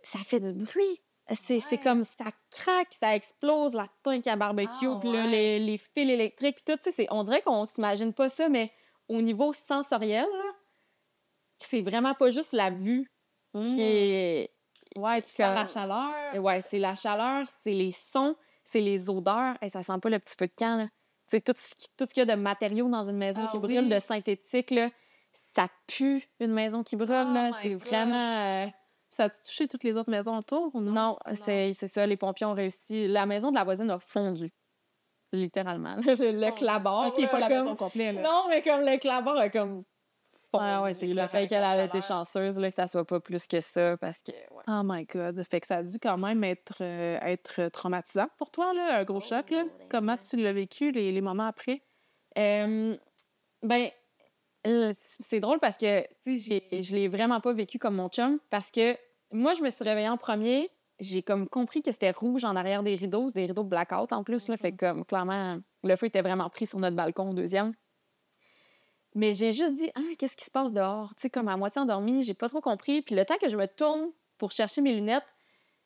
ça fait du bruit. C'est comme ça craque, ça explose, la tank à barbecue, puis là, les fils électriques, puis tout. On dirait qu'on s'imagine pas ça, mais au niveau sensoriel, là, c'est vraiment pas juste la vue qui est... Ouais, tu sens la chaleur. Ouais, c'est la chaleur, c'est les sons, c'est les odeurs. Et ça sent pas le petit feu de camp, là. Tu sais, tout ce qu'il y a de matériaux dans une maison qui brûle, de synthétique, là, ça pue une maison qui brûle, là. C'est vraiment... Ça a touché toutes les autres maisons autour ou non? Non, c'est ça. Les pompiers ont réussi. La maison de la voisine a fondu. Littéralement. Le clabard. OK, pas la maison complète, là. Non, mais comme le clabard a comme... c'est là. Fait qu'elle a été chanceuse là, que ça soit pas plus que ça parce que... Ouais. Oh my God! Fait que ça a dû quand même être traumatisant pour toi, là, un gros choc, là. Comment tu l'as vécu, les moments après? Ben, c'est drôle parce que, tu sais, je l'ai vraiment pas vécu comme mon chum parce que moi, je me suis réveillée en premier. J'ai comme compris que c'était rouge en arrière des rideaux blackout en plus, là. Fait que, comme, clairement, le feu était vraiment pris sur notre balcon au 2e. Mais j'ai juste dit, qu'est-ce qui se passe dehors? Tu sais, comme à moitié endormie, j'ai pas trop compris. Puis le temps que je me tourne pour chercher mes lunettes,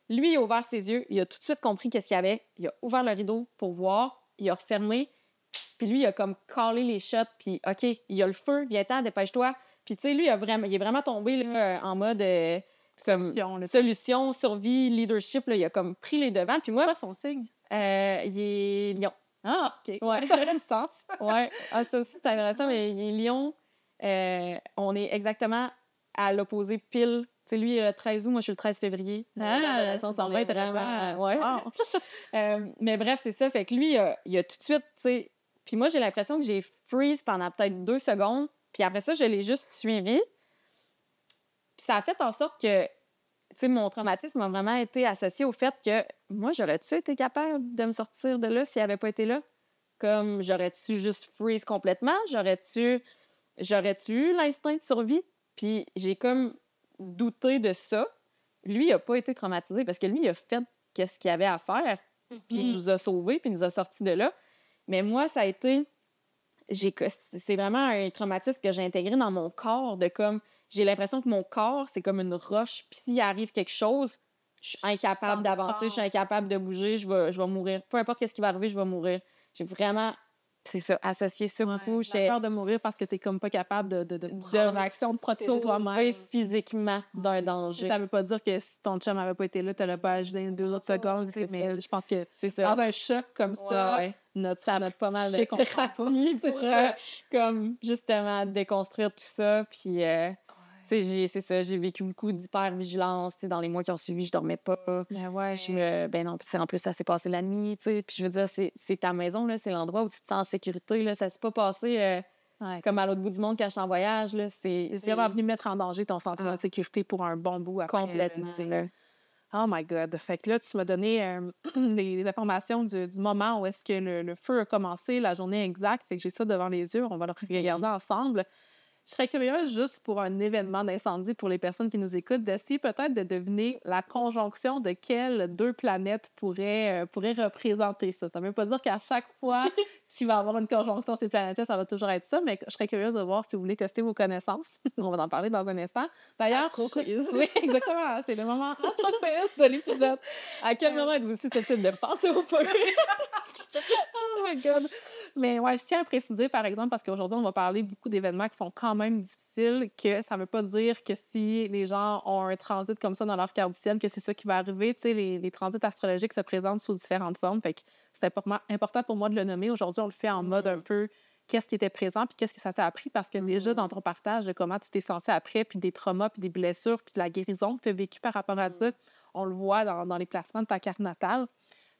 lui, il a ouvert ses yeux. Il a tout de suite compris qu'est-ce qu'il y avait. Il a ouvert le rideau pour voir. Il a refermé. Puis lui, il a comme callé les shots. Puis, OK, il y a le feu. Viens-t'en, dépêche-toi. Puis, tu sais, lui, il est vraiment tombé là, en mode solution, survie, leadership. Là, il a comme pris les devants. Puis moi... C'est quoi son signe? Il est lion. Ah, OK. Ouais. Ça fait du sens. Ouais. Ça aussi, c'est intéressant, mais il est lion. On est exactement à l'opposé pile. Tu sais, lui, il est le 13 août, moi, je suis le 13 février. Ça va être vraiment... Ouais. Mais bref, c'est ça. Fait que lui, il a tout de suite, tu sais... Puis moi, j'ai l'impression que j'ai freeze pendant peut-être 2 secondes. Puis après ça, je l'ai juste suivi. Puis ça a fait en sorte que, tu sais, mon traumatisme a vraiment été associé au fait que moi, j'aurais-tu été capable de me sortir de là s'il n'avait pas été là? Comme, j'aurais-tu juste freeze complètement? J'aurais-tu eu l'instinct de survie? Puis j'ai comme douté de ça. Lui, il n'a pas été traumatisé parce que lui, il a fait ce qu'il avait à faire, puis il nous a sauvés, puis il nous a sortis de là. Mais moi, ça a été... C'est vraiment un traumatisme que j'ai intégré dans mon corps, de comme... J'ai l'impression que mon corps, c'est comme une roche, puis s'il arrive quelque chose, je suis incapable d'avancer, je suis incapable de bouger, je vais mourir. Peu importe ce qui va arriver, je vais mourir. J'ai vraiment... C'est ça, associé ça beaucoup. J'ai peur de mourir parce que t'es comme pas capable de réaction de protéger toi-même. Physiquement d'un danger. Ça veut pas dire que si ton chum avait pas été là, t'aurais pas agi dans 2 autres secondes. Mais je pense que dans un choc comme ça, ça a pas mal de thérapie pour comme justement déconstruire tout ça. Puis c'est ça, j'ai vécu beaucoup d'hypervigilance. Dans les mois qui ont suivi, je dormais pas. Ben non, en plus, ça s'est passé la nuit. Puis je veux dire, c'est ta maison, là, c'est l'endroit où tu te sens en sécurité. Là, ça s'est pas passé comme à l'autre bout du monde quand je suis en voyage. Là, c'est vraiment venu mettre en danger ton sentiment de sécurité pour un bon bout après. Complètement. Oh my God! Fait que là, tu m'as donné les informations du moment où est-ce que le feu a commencé, la journée exacte. Fait que j'ai ça devant les yeux. On va le regarder ensemble. Je serais curieuse, juste pour un événement d'incendie, pour les personnes qui nous écoutent, d'essayer peut-être de deviner la conjonction de quelles 2 planètes pourraient représenter ça. Ça ne veut pas dire qu'à chaque fois qu'il va y avoir une conjonction de ces planètes, ça va toujours être ça, mais je serais curieuse de voir si vous voulez tester vos connaissances. On va en parler dans un instant. D'ailleurs, oui, exactement, c'est le moment Astro Quiz de l'épisode. À quel moment êtes-vous susceptible de penser au feu? Oh my God! Mais ouais, je tiens à préciser, par exemple, parce qu'aujourd'hui, on va parler beaucoup d'événements qui sont quand même difficiles, que ça ne veut pas dire que si les gens ont un transit comme ça dans leur carte du ciel, que c'est ça qui va arriver. Tu sais, les transits astrologiques se présentent sous différentes formes. Fait que c'est important pour moi de le nommer. Aujourd'hui, on le fait en mode un peu qu'est-ce qui était présent puis qu'est-ce que ça t'a appris, parce que déjà, dans ton partage de comment tu t'es senti après, puis des traumas, puis des blessures, puis de la guérison que tu as vécue par rapport à ça, on le voit dans les placements de ta carte natale.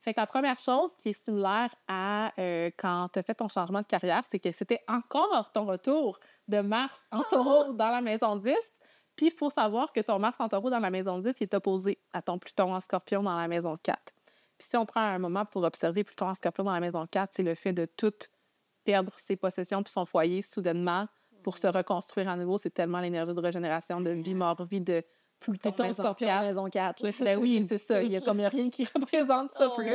Fait que la première chose qui est similaire à quand tu as fait ton changement de carrière, c'est que c'était encore ton retour de Mars en taureau dans la maison 10. Puis il faut savoir que ton Mars en taureau dans la maison 10 est opposé à ton Pluton en scorpion dans la maison 4. Puis si on prend un moment pour observer Pluton en scorpion dans la maison 4, c'est le fait de tout perdre ses possessions puis son foyer soudainement pour se reconstruire à nouveau. C'est tellement l'énergie de régénération, de vie, mort-vie, de Pluton scorpion à la maison 4. Là. Ben oui, c'est ça. Il y a rien qui représente ça plus.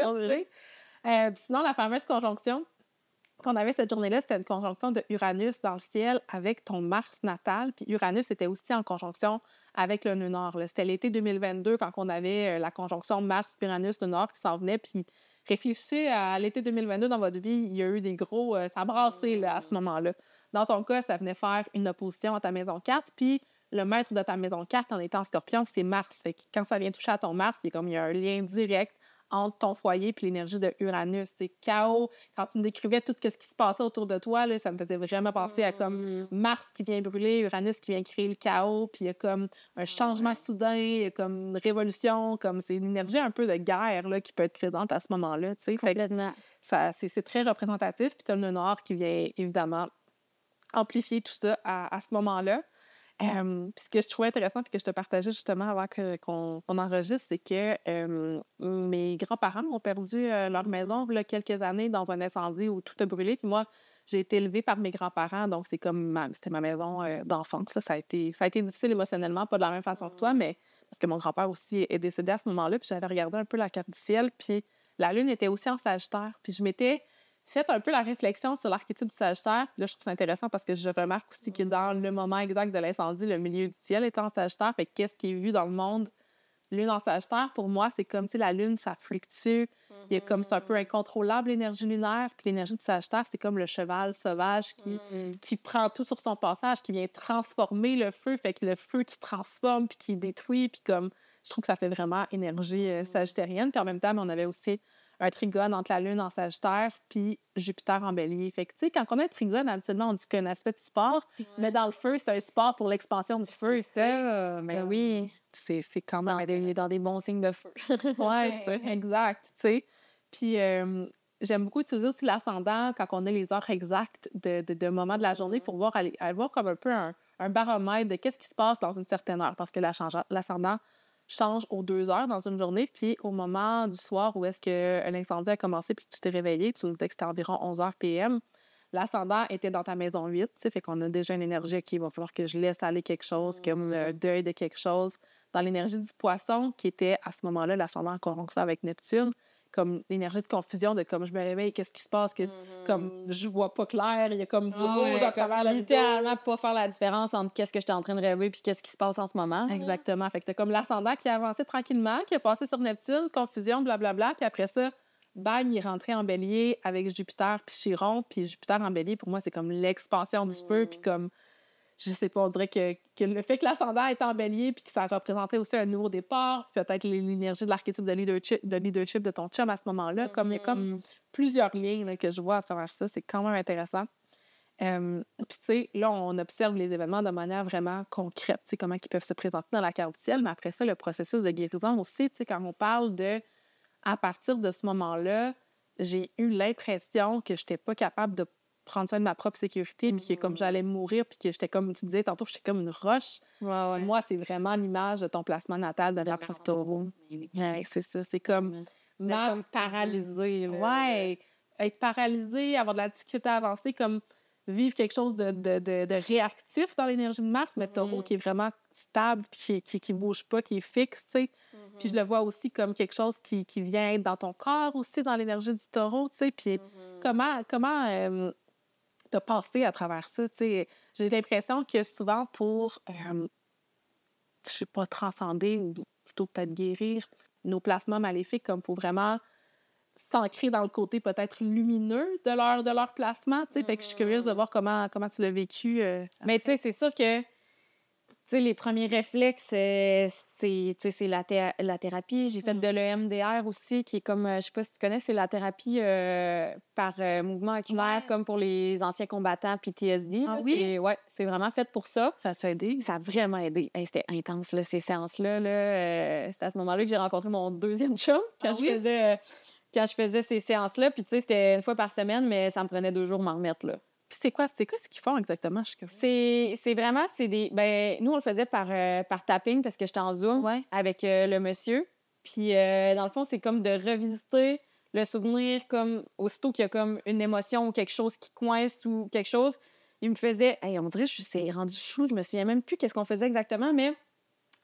Sinon, la fameuse conjonction qu'on avait cette journée-là, c'était une conjonction de Uranus dans le ciel avec ton Mars natal. Puis Uranus était aussi en conjonction avec le nœud nord. Là. C'était l'été 2022 quand on avait la conjonction Mars-Uranus, le nord qui s'en venait. Puis réfléchissez à l'été 2022 dans votre vie, il y a eu des gros... ça a brassé là, à ce moment-là. Dans ton cas, ça venait faire une opposition à ta maison 4. Puis le maître de ta maison 4 en étant en scorpion, c'est Mars. Fait que quand ça vient toucher à ton Mars, il y a un lien direct entre ton foyer et l'énergie de Uranus. C'est chaos. Quand tu me décrivais tout ce qui se passait autour de toi, là, ça me faisait vraiment penser à comme Mars qui vient brûler, Uranus qui vient créer le chaos, puis il y a comme un changement soudain, il y a comme une révolution, comme c'est une énergie un peu de guerre là, qui peut être présente à ce moment-là. Complètement. C'est très représentatif. Puis tu as le nœud nord qui vient évidemment amplifier tout ça à ce moment-là. Puis ce que je trouvais intéressant et que je te partageais justement avant qu'on enregistre, c'est que mes grands-parents ont perdu leur maison il y a quelques années dans un incendie où tout a brûlé. Puis moi, j'ai été élevée par mes grands-parents, donc c'est comme c'était ma maison d'enfance. Là. Ça a été difficile émotionnellement, pas de la même façon que toi, mais parce que mon grand-père aussi est décédé à ce moment-là. Puis j'avais regardé un peu la carte du ciel, puis la lune était aussi en Sagittaire. Puis je m'étais faites un peu la réflexion sur l'archétype du Sagittaire. Là, je trouve ça intéressant parce que je remarque aussi que dans le moment exact de l'incendie, le milieu du ciel est en Sagittaire. Fait qu'est-ce qui est vu dans le monde? Lune en Sagittaire, pour moi, c'est comme, tu sais, la lune, ça fluctue. Il y a comme, c'est un peu incontrôlable, l'énergie lunaire. Puis l'énergie du Sagittaire, c'est comme le cheval sauvage qui prend tout sur son passage, qui vient transformer le feu. Fait que le feu qui transforme puis qui détruit. Puis comme, je trouve que ça fait vraiment énergie sagitarienne. Puis en même temps, on avait aussi un trigone entre la Lune en Sagittaire puis Jupiter en Bélier. Fait que, tu sais, quand on a un trigone, habituellement, on dit qu'il y a un aspect de sport, mais dans le feu, c'est un sport pour l'expansion du feu. C'est ça, mais oui. C'est quand même... Dans des bons signes de feu. Oui, exact, tu sais. Puis j'aime beaucoup utiliser aussi l'ascendant quand on a les heures exactes de moments de la journée pour aller voir comme un peu un un baromètre de qu'est-ce qui se passe dans une certaine heure, parce que l'ascendant change aux 2 heures dans une journée, puis au moment du soir où est-ce que l'incendie a commencé puis que tu t'es réveillé, tu nous disais que c'était environ 11 h PM, l'ascendant était dans ta maison 8, tu sais, fait qu'on a déjà une énergie, OK, il va falloir que je laisse aller quelque chose, comme un deuil de quelque chose. Dans l'énergie du poisson, qui était à ce moment-là l'ascendant en conjonction avec Neptune, comme l'énergie de confusion, de comme je me réveille, qu'est-ce qui se passe, comme je vois pas clair, il y a comme du rouge à travers la vidéo. Littéralement, pas faire la différence entre qu'est-ce que j'étais en train de rêver puis qu'est-ce qui se passe en ce moment. Exactement. Fait que t'as comme l'ascendant qui a avancé tranquillement, qui a passé sur Neptune, confusion, blablabla, puis après ça, bang, il est rentré en bélier avec Jupiter puis Chiron, puis Jupiter en bélier, pour moi, c'est comme l'expansion du feu, puis comme, je sais pas, on dirait que le fait que l'ascendant est en bélier, puis que ça représentait aussi un nouveau départ, peut-être l'énergie de l'archétype de leadership de ton chum à ce moment-là, comme il y a comme plusieurs liens là, que je vois à travers ça, c'est quand même intéressant. Puis tu sais, là, on observe les événements de manière vraiment concrète, tu sais, comment ils peuvent se présenter dans la carte du ciel, mais après ça, le processus de guérison aussi, tu sais, quand on parle de, à partir de ce moment-là, j'ai eu l'impression que je n'étais pas capable de prendre soin de ma propre sécurité, puis que comme j'allais mourir, puis que j'étais comme, tu disais tantôt, j'étais comme une roche. Ouais. Moi, c'est vraiment l'image de ton placement natal de la Taureau. Ouais, c'est ça, c'est comme... Comme paralysée. Ouais, être paralysé, avoir de la difficulté à avancer, comme vivre quelque chose de réactif dans l'énergie de Mars, mais Taureau qui est vraiment stable, qui bouge pas, qui est fixe, tu sais. Puis je le vois aussi comme quelque chose qui vient être dans ton corps aussi, dans l'énergie du Taureau, tu sais. Puis comment t'as passé à travers ça, tu sais. J'ai l'impression que souvent pour, je sais pas, transcender ou plutôt peut-être guérir nos placements maléfiques, comme pour vraiment s'ancrer dans le côté peut-être lumineux de leur placement, tu sais. Fait que je suis curieuse de voir comment tu l'as vécu. Mais tu sais, c'est sûr que les premiers réflexes, c'est la thérapie. J'ai fait de l'EMDR aussi, qui est comme, je sais pas si tu connais, c'est la thérapie par mouvement oculaire, comme pour les anciens combattants PTSD. Ah là. oui? C'est vraiment fait pour ça. Ça t'a aidé? Ça a vraiment aidé. Hey, c'était intense, là, ces séances-là. C'était à ce moment-là que j'ai rencontré mon deuxième chum, quand je faisais ces séances-là. Puis, tu sais, c'était une fois par semaine, mais ça me prenait 2 jours m'en remettre, là. Puis c'est quoi ce qu'ils font exactement? C'est vraiment, c'est des... Ben, nous, on le faisait par tapping parce que j'étais en Zoom avec le monsieur. Puis, dans le fond, c'est comme de revisiter le souvenir, comme aussitôt qu'il y a comme une émotion ou quelque chose qui coince ou quelque chose. Il me faisait... Hey, on dirait que c'est rendu flou, je me souviens même plus qu'est-ce qu'on faisait exactement, mais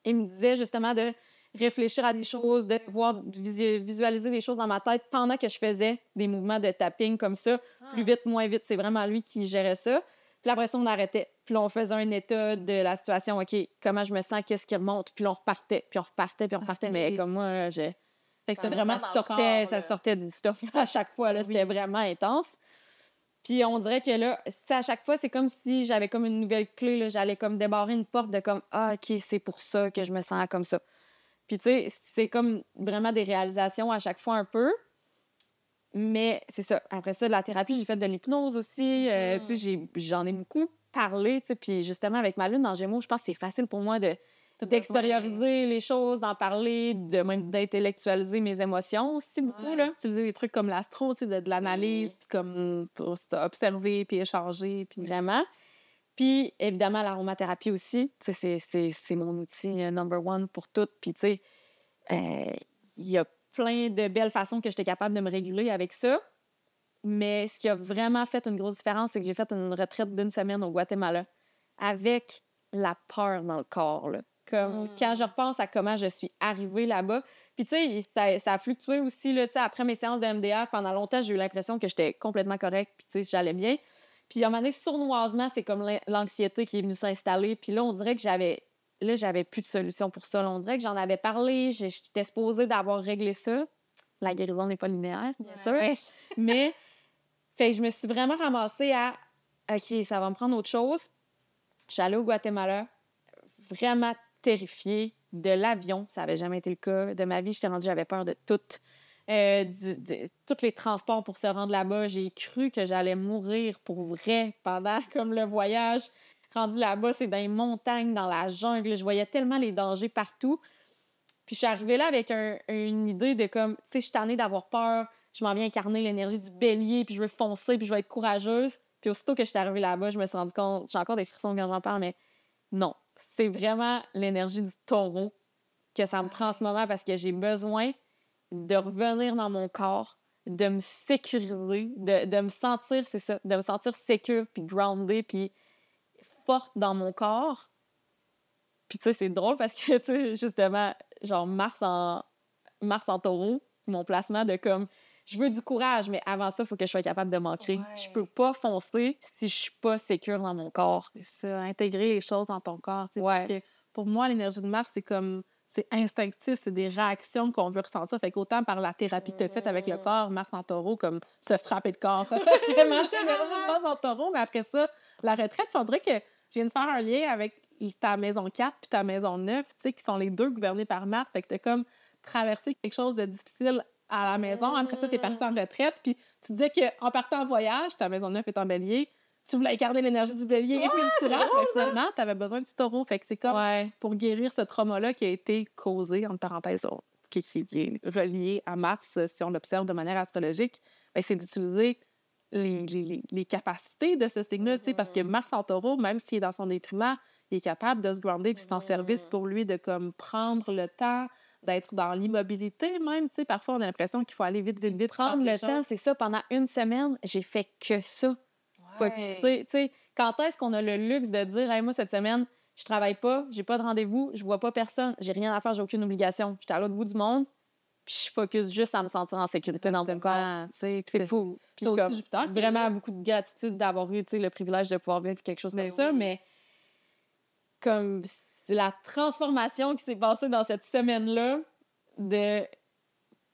il me disait justement de réfléchir à des choses, de voir, visualiser des choses dans ma tête pendant que je faisais des mouvements de tapping comme ça, plus vite, moins vite. C'est vraiment lui qui gérait ça. Puis après ça, on arrêtait. Puis là, on faisait un état de la situation. OK, comment je me sens, qu'est-ce qui remonte? Puis là, on repartait, puis on repartait, puis on repartait. Mais comme moi, Fait que c'était vraiment ça sortait du stuff à chaque fois. Là, C'était vraiment intense. Puis on dirait que là, à chaque fois, c'est comme si j'avais comme une nouvelle clé. Là, j'allais comme débarrer une porte de comme, ah, OK, c'est pour ça que je me sens comme ça. Puis, tu sais, c'est comme vraiment des réalisations à chaque fois un peu. Mais c'est ça. Après ça, de la thérapie, j'ai fait de l'hypnose aussi. Tu sais, j'en ai beaucoup parlé. Tu sais, puis justement, avec ma lune en Gémeaux, je pense que c'est facile pour moi d'extérioriser les choses, d'en parler, même d'intellectualiser mes émotions aussi beaucoup. Là. Utiliser des trucs comme l'astro, tu sais, de l'analyse, puis comme pour observer, puis échanger. Puis vraiment. Puis, évidemment, l'aromathérapie aussi. C'est mon outil number one pour tout. Puis, tu sais, il y a plein de belles façons que j'étais capable de me réguler avec ça. Mais ce qui a vraiment fait une grosse différence, c'est que j'ai fait une retraite d'1 semaine au Guatemala avec la peur dans le corps, là. Comme quand je repense à comment je suis arrivée là-bas. Puis, tu sais, ça a fluctué aussi, là, tu sais, après mes séances de MDR, pendant longtemps, j'ai eu l'impression que j'étais complètement correcte, puis, tu sais, j'allais bien. Puis, à un moment donné, sournoisement, c'est comme l'anxiété qui est venue s'installer. Puis là, on dirait que j'avais plus de solution pour ça. Là, on dirait que j'en avais parlé, j'étais supposée d'avoir réglé ça. La guérison n'est pas linéaire, bien sûr. Mais, fait que je me suis vraiment ramassée à OK, ça va me prendre autre chose. Je suis allée au Guatemala, vraiment terrifiée de l'avion. Ça n'avait jamais été le cas. De ma vie, j'avais peur de tout. Tous les transports pour se rendre là-bas. J'ai cru que j'allais mourir pour vrai pendant comme le voyage. Rendu là-bas, c'est dans les montagnes, dans la jungle. Je voyais tellement les dangers partout. Puis je suis arrivée là avec une idée de comme, tu sais, je suis tannée d'avoir peur. Je m'en viens incarner l'énergie du bélier, puis je veux foncer, puis je veux être courageuse. Puis aussitôt que je suis arrivée là-bas, je me suis rendu compte, j'ai encore des frissons quand j'en parle, mais non. C'est vraiment l'énergie du taureau que ça me prend en ce moment parce que j'ai besoin de revenir dans mon corps, de me sécuriser, de me sentir, c'est ça, de me sentir sécure, puis grounded, puis forte dans mon corps. Puis, tu sais, c'est drôle parce que, tu sais, justement, genre Mars en taureau, mon placement de comme, je veux du courage, mais avant ça, il faut que je sois capable de m'ancrer. Ouais. Je peux pas foncer si je suis pas sécure dans mon corps. C'est ça, intégrer les choses dans ton corps. Tu sais, Ouais. parce que pour moi, l'énergie de Mars, c'est comme. C'est instinctif, c'est des réactions qu'on veut ressentir. Fait qu'autant par la thérapie que tu as faite avec le corps, Mars en taureau, comme se frapper le corps, ça fait vraiment l'énergie de Mars en taureau. Mais après ça, la retraite, on dirait que je viens de faire un lien avec ta maison 4 puis ta maison 9, tu sais, qui sont les deux gouvernées par Mars. Fait que tu as comme traversé quelque chose de difficile à la maison. Après ça, tu es parti en retraite. Puis tu disais qu'en partant en voyage, ta maison 9 est en bélier, tu voulais incarner l'énergie du bélier et puis du courage, mais finalement, tu avais besoin du taureau. Fait que c'est comme pour guérir ce trauma-là qui a été causé, entre parenthèses, qui est relié à Mars, si on l'observe de manière astrologique, ben, c'est d'utiliser les capacités de ce signe-là, tu sais, parce que Mars en taureau, même s'il est dans son détriment, il est capable de se grounder puis c'est en service pour lui de comme prendre le temps, d'être dans l'immobilité même, tu sais. Parfois, on a l'impression qu'il faut aller vite, vite, vite. Prendre le temps, c'est ça. Pendant une semaine, j'ai fait que ça. Focusser. Tu sais, quand est-ce qu'on a le luxe de dire, hey, moi, cette semaine, je travaille pas, j'ai pas de rendez-vous, je vois pas personne, j'ai rien à faire, j'ai aucune obligation. J'étais à l'autre bout du monde, puis je focus juste à me sentir en sécurité dans mon corps. C'est fou. Puis comme, vraiment beaucoup de gratitude d'avoir eu, tu sais, le privilège de pouvoir vivre quelque chose comme ça, mais comme c'est la transformation qui s'est passée dans cette semaine-là de,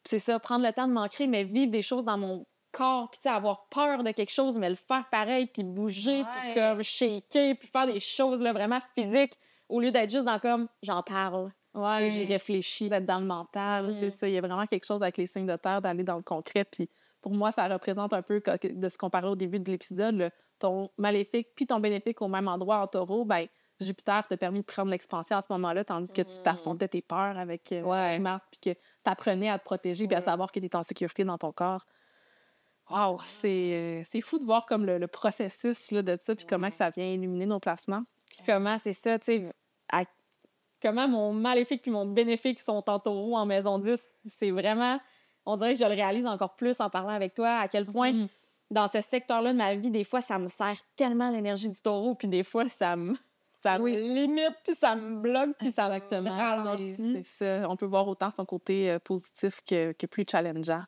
c'est ça, prendre le temps de m'ancrer, mais vivre des choses dans mon corps, puis avoir peur de quelque chose, mais le faire pareil, puis bouger, puis comme shaker, puis faire des choses là, vraiment physiques, au lieu d'être juste dans comme, j'en parle, j'y réfléchis. D'être dans le mental, c'est ça. Il y a vraiment quelque chose avec les signes de terre, d'aller dans le concret, puis pour moi, ça représente un peu de ce qu'on parlait au début de l'épisode, ton maléfique puis ton bénéfique au même endroit en taureau, ben Jupiter t'a permis de prendre l'expansion à ce moment-là, tandis que tu t'affrontais tes peurs avec Mars, puis que tu apprenais à te protéger, puis à savoir que tu es en sécurité dans ton corps. Wow! C'est fou de voir comme le processus là, de ça, puis comment que ça vient illuminer nos placements. Puis comment c'est ça, tu sais, comment mon maléfique puis mon bénéfique sont en taureau en maison 10, c'est vraiment, on dirait que je le réalise encore plus en parlant avec toi, à quel point dans ce secteur-là de ma vie, des fois, ça me sert tellement l'énergie du taureau, puis des fois, ça me limite, puis ça me bloque, puis ça me ralentit. C'est ça. On peut voir autant son côté positif que plus challengeant.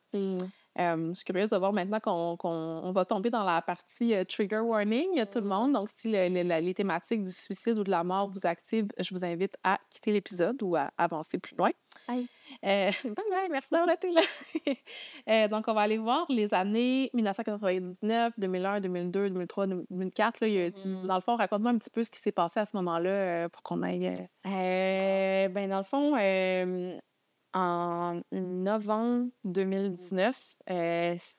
Je suis curieuse de voir maintenant qu'on va tomber dans la partie trigger warning, tout le monde. Donc, si les thématiques du suicide ou de la mort vous activent, je vous invite à quitter l'épisode ou à avancer plus loin. Bye bye, merci d'avoir été là. Donc, on va aller voir les années 1999, 2001, 2002, 2003, 2004. Là, dans le fond, raconte-moi un petit peu ce qui s'est passé à ce moment-là pour qu'on aille... ben, dans le fond... en novembre 2019,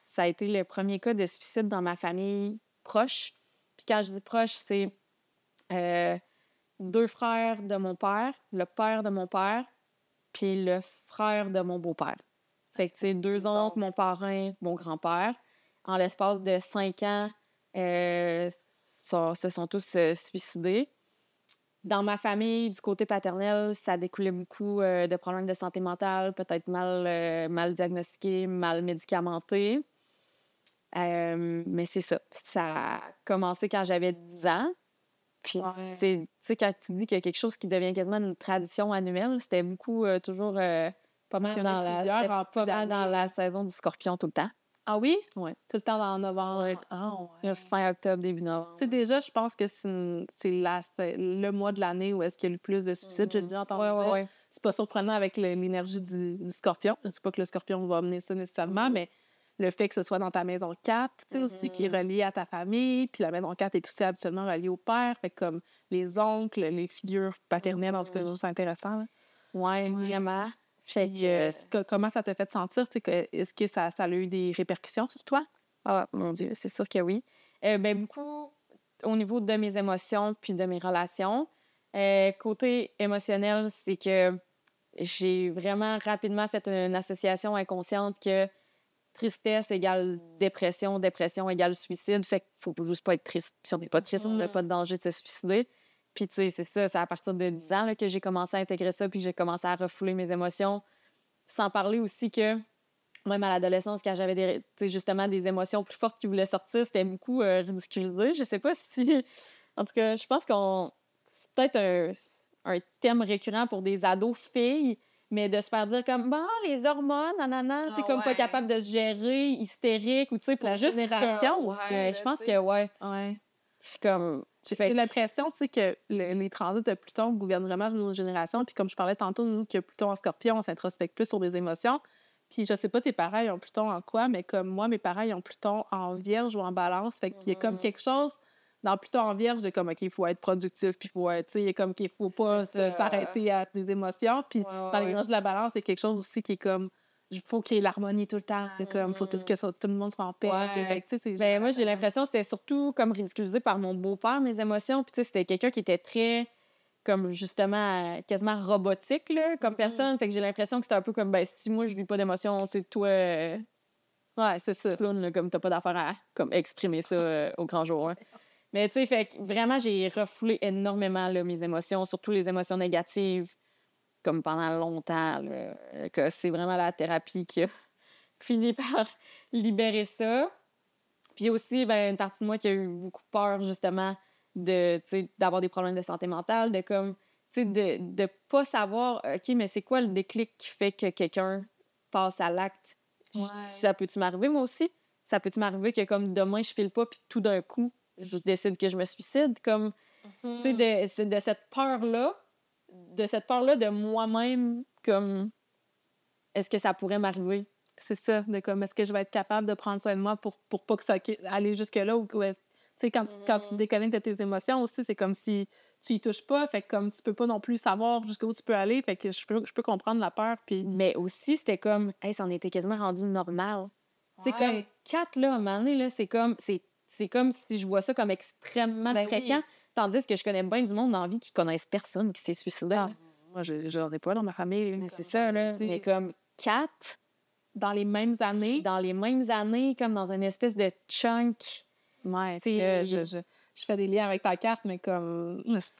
ça a été le premier cas de suicide dans ma famille proche. Puis quand je dis proche, c'est 2 frères de mon père, le père de mon père, puis le frère de mon beau-père. Fait que, tu sais, 2 oncles, mon parrain, mon grand-père. En l'espace de 5 ans, se sont tous suicidés. Dans ma famille, du côté paternel, ça découlait beaucoup de problèmes de santé mentale, peut-être mal diagnostiqués, mal médicamentés. Mais c'est ça. Ça a commencé quand j'avais 10 ans. Puis, tu sais, quand tu dis qu'il y a quelque chose qui devient quasiment une tradition annuelle, c'était beaucoup toujours pas mal dans la saison du Scorpion tout le temps. Ah oui? Oui. Tout le temps dans novembre. Fin octobre, début novembre. Tu sais, déjà, je pense que c'est le mois de l'année où est-ce qu'il y a le plus de suicides. J'ai déjà entendu dire. C'est pas surprenant avec l'énergie du Scorpion. Je ne dis pas que le Scorpion va amener ça nécessairement, mais le fait que ce soit dans ta maison 4, tu sais, aussi, qui est relié à ta famille, puis la maison 4 est aussi habituellement reliée au père, fait comme les oncles, les figures paternelles, en tout cas, c'est intéressant. Oui, vraiment. Comment ça t'a fait sentir? Est-ce que ça a eu des répercussions sur toi? Ah, mon Dieu, c'est sûr que oui. Ben, beaucoup au niveau de mes émotions puis de mes relations. Côté émotionnel, c'est que j'ai vraiment rapidement fait une association inconsciente que tristesse égale dépression, dépression égale suicide. Fait qu'il faut juste pas être triste. Si on n'est pas triste, on n'a pas de danger de se suicider. Puis, tu sais, c'est ça, c'est à partir de 10 ans là, que j'ai commencé à intégrer ça, puis que j'ai commencé à refouler mes émotions. Sans parler aussi que, même à l'adolescence, quand j'avais tu sais, justement des émotions plus fortes qui voulaient sortir, c'était beaucoup ridiculisé. Je sais pas si... En tout cas, je pense qu'on... C'est peut-être un thème récurrent pour des ados filles, mais de se faire dire comme, bon, les hormones, nanana, tu sais, comme pas capable de se gérer, hystérique, ou tu sais, pour juste... génération, je pense que, ouais. Ouais. Je suis comme... J'ai l'impression, tu sais, que les transits de Pluton gouvernent vraiment nos générations. Puis comme je parlais tantôt, nous, que Pluton en Scorpion, on s'introspecte plus sur des émotions. Puis je sais pas tes parents, ils ont Pluton en quoi, mais comme moi, mes parents, ils ont Pluton en Vierge ou en Balance. Fait qu'il y a comme quelque chose dans Pluton en Vierge de comme, OK, il faut être productif, puis il faut être, tu sais, il y a comme qu'il faut pas s'arrêter à des émotions. Puis dans les grosses de la Balance, c'est quelque chose aussi qui est comme, il faut qu'il y ait l'harmonie tout le temps. C'est comme, faut que tout le monde soit en paix. Fait que, tu sais, ben, moi, j'ai l'impression que c'était surtout comme ridiculisé par mon beau-père, mes émotions. Puis, tu sais, c'était quelqu'un qui était très, comme justement, quasiment robotique, là, comme personne. Fait que j'ai l'impression que c'était un peu comme, ben, si moi, je vis pas d'émotions, tu sais, toi, ouais, c'est ça. clown, là, comme t'as pas d'affaire à comme, exprimer ça au grand jour. Hein. Mais, tu sais, fait que vraiment, j'ai refoulé énormément là, mes émotions, surtout les émotions négatives, comme pendant longtemps. Là, que c'est vraiment la thérapie qui a fini par libérer ça. Puis aussi, ben, une partie de moi qui a eu beaucoup peur, justement, d'avoir des problèmes de santé mentale, de comme, tu sais, de pas savoir, OK, mais c'est quoi le déclic qui fait que quelqu'un passe à l'acte? Ça peut-tu m'arriver, moi aussi? Ça peut-tu m'arriver que, comme, demain, je file pas, puis tout d'un coup, je décide que je me suicide? Comme, tu sais, de cette peur-là, de moi-même, comme, est-ce que ça pourrait m'arriver? C'est ça, de comme, est-ce que je vais être capable de prendre soin de moi pour pas que ça aller jusque-là ou tu sais, quand tu déconnectes de tes émotions aussi, c'est comme si tu y touches pas, fait que comme tu peux pas non plus savoir jusqu'où tu peux aller, fait que je peux comprendre la peur, puis... Mais aussi, c'était comme, hey, ça en était quasiment rendu normal. C'est comme, 4, là, à un moment donné, là, c'est comme si je vois ça comme extrêmement fréquent, tandis que je connais bien du monde dans la vie qui connaissent personne qui s'est suicidé. Moi, j'en ai pas dans ma famille. Mais c'est ça, là. Mais comme 4... Dans les mêmes années. Dans les mêmes années, comme dans une espèce de chunk. Ouais, je fais des liens avec ta carte, mais comme... C'est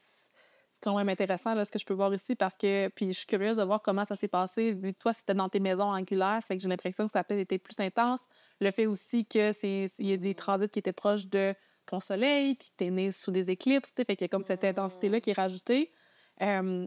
quand même intéressant, là, ce que je peux voir ici, parce que... Puis je suis curieuse de voir comment ça s'est passé, vu que toi, c'était dans tes maisons angulaires, fait que j'ai l'impression que ça a peut-être été plus intense. Le fait aussi que il y a des transits qui étaient proches de ton soleil, puis que t'es né sous des éclipses, fait qu'il y a comme cette intensité-là qui est rajoutée.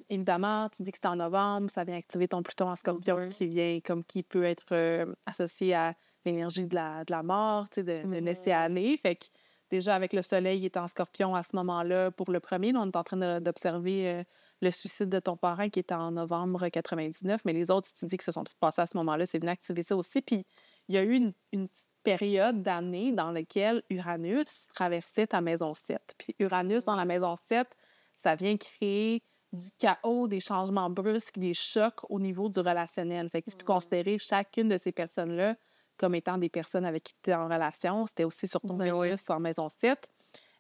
Évidemment, tu dis que c'est en novembre, ça vient activer ton Pluton en Scorpion, qui peut être associé à l'énergie de la mort, tu sais, de laisser aller. Fait que déjà, avec le soleil qui est en Scorpion à ce moment-là, pour le premier, là, on est en train d'observer le suicide de ton parent qui était en novembre 99, mais les autres, si tu dis que se sont tous passés à ce moment-là, c'est venu activer ça aussi. Puis il y a eu une petite période d'année dans laquelle Uranus traversait ta maison 7. Puis Uranus, dans la maison 7, ça vient créer du chaos, des changements brusques, des chocs au niveau du relationnel. Fait que tu peux considérer chacune de ces personnes-là comme étant des personnes avec qui tu es en relation. C'était aussi sur ton Uranus en maison 7.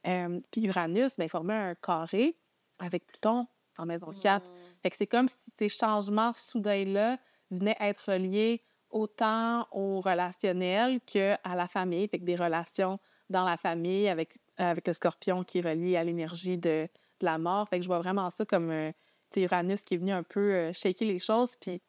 Puis Uranus, bien, formait un carré avec Pluton en maison 4. Fait que c'est comme si ces changements soudains-là venaient être reliés autant au relationnel qu'à la famille. Fait que des relations dans la famille avec le Scorpion qui est relié à l'énergie de la mort. Fait que je vois vraiment ça comme Uranus qui est venu un peu shaker les choses. Puis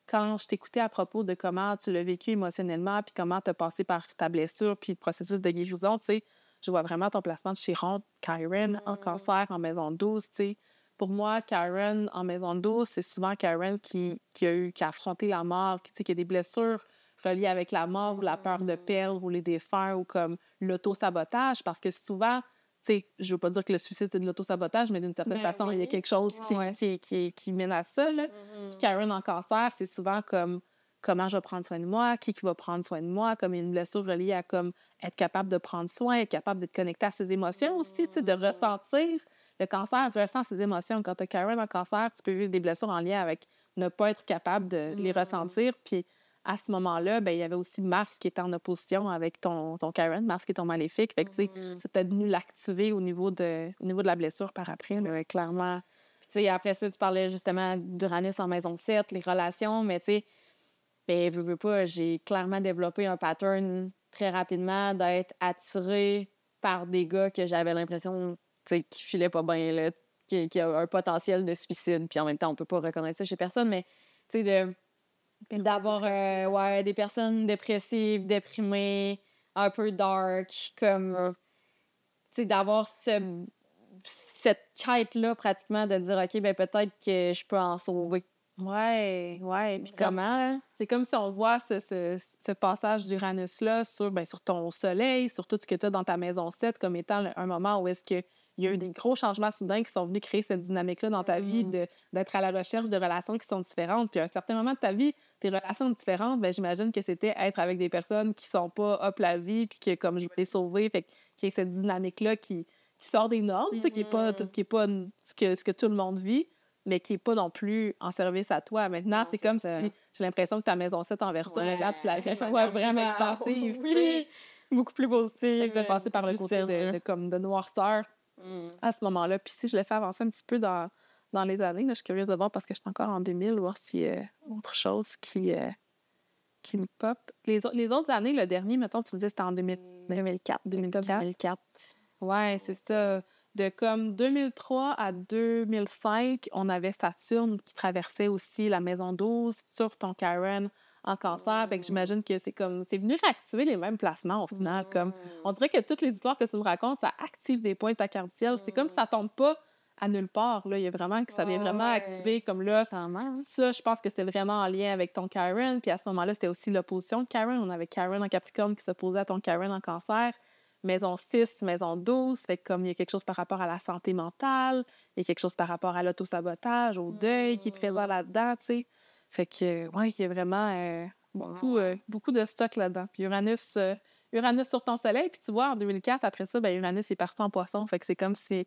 quand je t'écoutais à propos de comment tu l'as vécu émotionnellement, puis comment tu as passé par ta blessure, puis le processus de guérison, tu sais, je vois vraiment ton placement de Chiron, Chiron en cancer en maison 12, tu sais. Pour moi, Chiron en maison 12, c'est souvent Chiron qui a affronté la mort, tu sais, qui a des blessures reliées avec la mort ou la peur de perdre ou les défunts ou comme l'auto-sabotage, parce que souvent, tu sais, je veux pas dire que le suicide, c'est de l'auto-sabotage, mais d'une certaine façon, il y a quelque chose qui mène à ça, là. Puis Karen en cancer, c'est souvent comme comment je vais prendre soin de moi, qui va prendre soin de moi, comme une blessure reliée à comme être capable de prendre soin, être capable d'être connecté à ses émotions aussi, tu sais, de ressentir. Le cancer ressent ses émotions. Quand tu as Karen en cancer, tu peux vivre des blessures en lien avec ne pas être capable de les ressentir. Puis à ce moment-là, ben il y avait aussi Mars qui était en opposition avec ton Karen, Mars qui est ton maléfique. Fait que, tu sais, c'est peut-être venu l'activer au niveau de la blessure par après, là, clairement. Puis, tu sais, après ça, tu parlais justement d'Uranus en maison 7, les relations, mais tu sais, ben, veux pas, j'ai clairement développé un pattern très rapidement d'être attirée par des gars que j'avais l'impression, tu sais, qui filaient pas bien, là. qui a un potentiel de suicide, puis en même temps, on peut pas reconnaître ça chez personne, mais tu sais, d'avoir des personnes dépressives, déprimées, un peu dark, comme, tu sais, d'avoir cette quête-là, pratiquement, de dire, OK, ben peut-être que je peux en sauver. Ouais. Puis comment? C'est comme si on voit ce passage d'Uranus-là sur ton soleil, sur tout ce que tu as dans ta maison 7 comme étant un moment où est-ce qu'il y a eu des gros changements soudains qui sont venus créer cette dynamique-là dans ta vie, d'être à la recherche de relations qui sont différentes. Puis à un certain moment de ta vie, tes relations différentes, ben j'imagine que c'était être avec des personnes qui sont pas hop la vie, puis que comme je vais les sauver, fait qu'il y a cette dynamique-là qui sort des normes, tu sais, qui est pas ce que tout le monde vit, mais qui n'est pas non plus en service à toi. Maintenant, Non, c'est c'est comme ça. si j'ai l'impression que ta maison 7 en version, là, tu l'avais fait Vraiment. expansive. Oui, beaucoup plus positive. Fait que de passer par le plus côté saine. comme de noirceur à ce moment-là. Puis si je le fais avancer un petit peu dans les années, là, je suis curieuse de voir parce que je suis encore en 2000, voir s'il y a autre chose qui me pop. Les autres années, le dernier, mettons, tu disais c'était en 2004. 2004. Ouais, c'est ça. De comme 2003 à 2005, on avait Saturne qui traversait aussi la maison 12 sur ton Chiron en cancer. Fait que j'imagine que c'est venu réactiver les mêmes placements au final. Comme, on dirait que toutes les histoires que tu me racontes, ça active des points de ta carte du ciel. C'est comme si ça tombe pas à nulle part. Là. Il y a vraiment que ça vient vraiment activer comme là. Ça, je pense que c'était vraiment en lien avec ton Chiron. Puis à ce moment-là, c'était aussi l'opposition de Chiron. On avait Chiron en Capricorne qui s'opposait à ton Chiron en cancer. Maison 6, maison 12, fait que comme il y a quelque chose par rapport à la santé mentale, il y a quelque chose par rapport à l'autosabotage, au deuil qui est présent là-dedans, tu sais. Fait que, ouais, il y a vraiment beaucoup de stock là-dedans. Puis Uranus sur ton soleil, puis tu vois, en 2004, après ça, ben Uranus est parti en poisson, fait que c'est comme si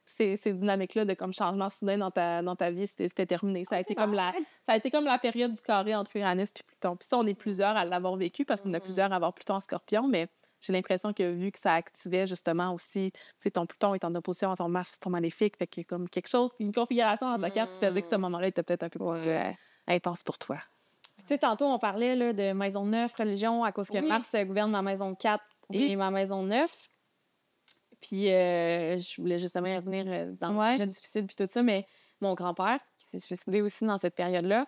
ces dynamiques-là de comme changement soudain dans ta vie, c'était terminé. Ça a été comme la période du carré entre Uranus et Pluton. Puis ça, on est plusieurs à l'avoir vécu parce qu'on a plusieurs à avoir Pluton en Scorpion, mais j'ai l'impression que vu que ça activait justement aussi, ton Pluton est en opposition à ton Mars, ton maléfique, fait qu'il y a comme quelque chose, une configuration dans ta carte qui faisait que ce moment-là était peut-être un peu plus intense pour toi. Tu sais, tantôt, on parlait là, de maison 9, religion, à cause que Oui. Mars gouverne ma maison 4 et ma maison 9. Puis, je voulais justement y revenir dans le sujet du suicide puis tout ça, mais mon grand-père, qui s'est suicidé aussi dans cette période-là,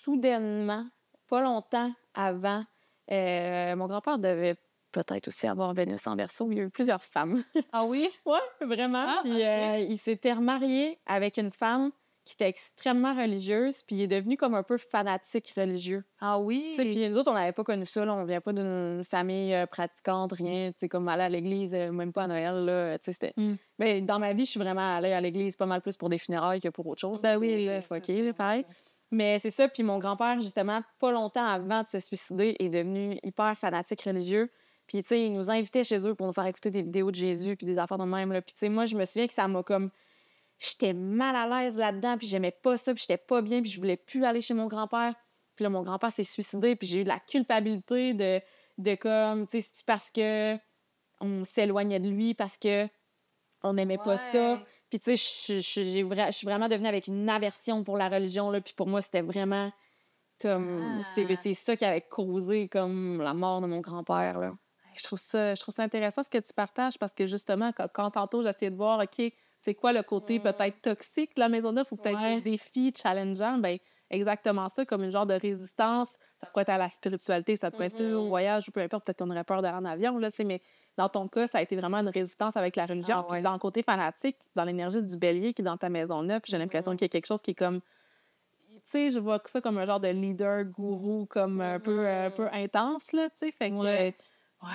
soudainement, pas longtemps avant, mon grand-père devait peut-être aussi avoir Vénus en Verseau. Il y a eu plusieurs femmes. Ah oui? Oui, vraiment. Ah, puis ok. il s'était remarié avec une femme qui était extrêmement religieuse, puis il est devenu comme un peu fanatique religieux. Ah oui? Tu sais, puis nous autres, on n'avait pas connu ça, là. On vient pas d'une famille pratiquante, rien, tu sais, comme aller à l'église, même pas à Noël, là, tu sais, c'était... Mais dans ma vie, je suis vraiment allée à l'église pas mal plus pour des funérailles que pour autre chose. Ben oui, c'est fucké, là, pareil. Mais c'est ça, puis mon grand-père, justement, pas longtemps avant de se suicider, est devenu hyper fanatique religieux. Puis, tu sais, il nous invitait chez eux pour nous faire écouter des vidéos de Jésus puis des affaires de même, là. Puis, tu sais, moi, je me souviens que ça m'a comme... J'étais mal à l'aise là-dedans, puis j'aimais pas ça, puis j'étais pas bien, puis je voulais plus aller chez mon grand-père. Puis là, mon grand-père s'est suicidé, puis j'ai eu de la culpabilité de comme, tu sais, c'est parce que on s'éloignait de lui, parce que on n'aimait pas ça. Puis, tu sais, je suis vraiment devenue avec une aversion pour la religion, là, puis pour moi, c'était vraiment comme... C'est ça qui avait causé, comme, la mort de mon grand-père, là. Je trouve ça intéressant ce que tu partages parce que justement, quand tantôt j'essayais de voir, OK, c'est quoi le côté peut-être toxique de la maison neuve ou peut-être des défis challengeants, ben exactement ça, comme une genre de résistance. Ça pourrait être à la spiritualité, ça pourrait être au voyage ou peu importe, peut-être qu'on aurait peur d'aller en avion, là, tu sais, mais dans ton cas, ça a été vraiment une résistance avec la religion. Puis dans le côté fanatique, dans l'énergie du bélier qui est dans ta maison neuve, j'ai l'impression qu'il y a quelque chose qui est comme... Tu sais, je vois ça comme un genre de leader, gourou, comme un peu intense, là, tu sais, fait que...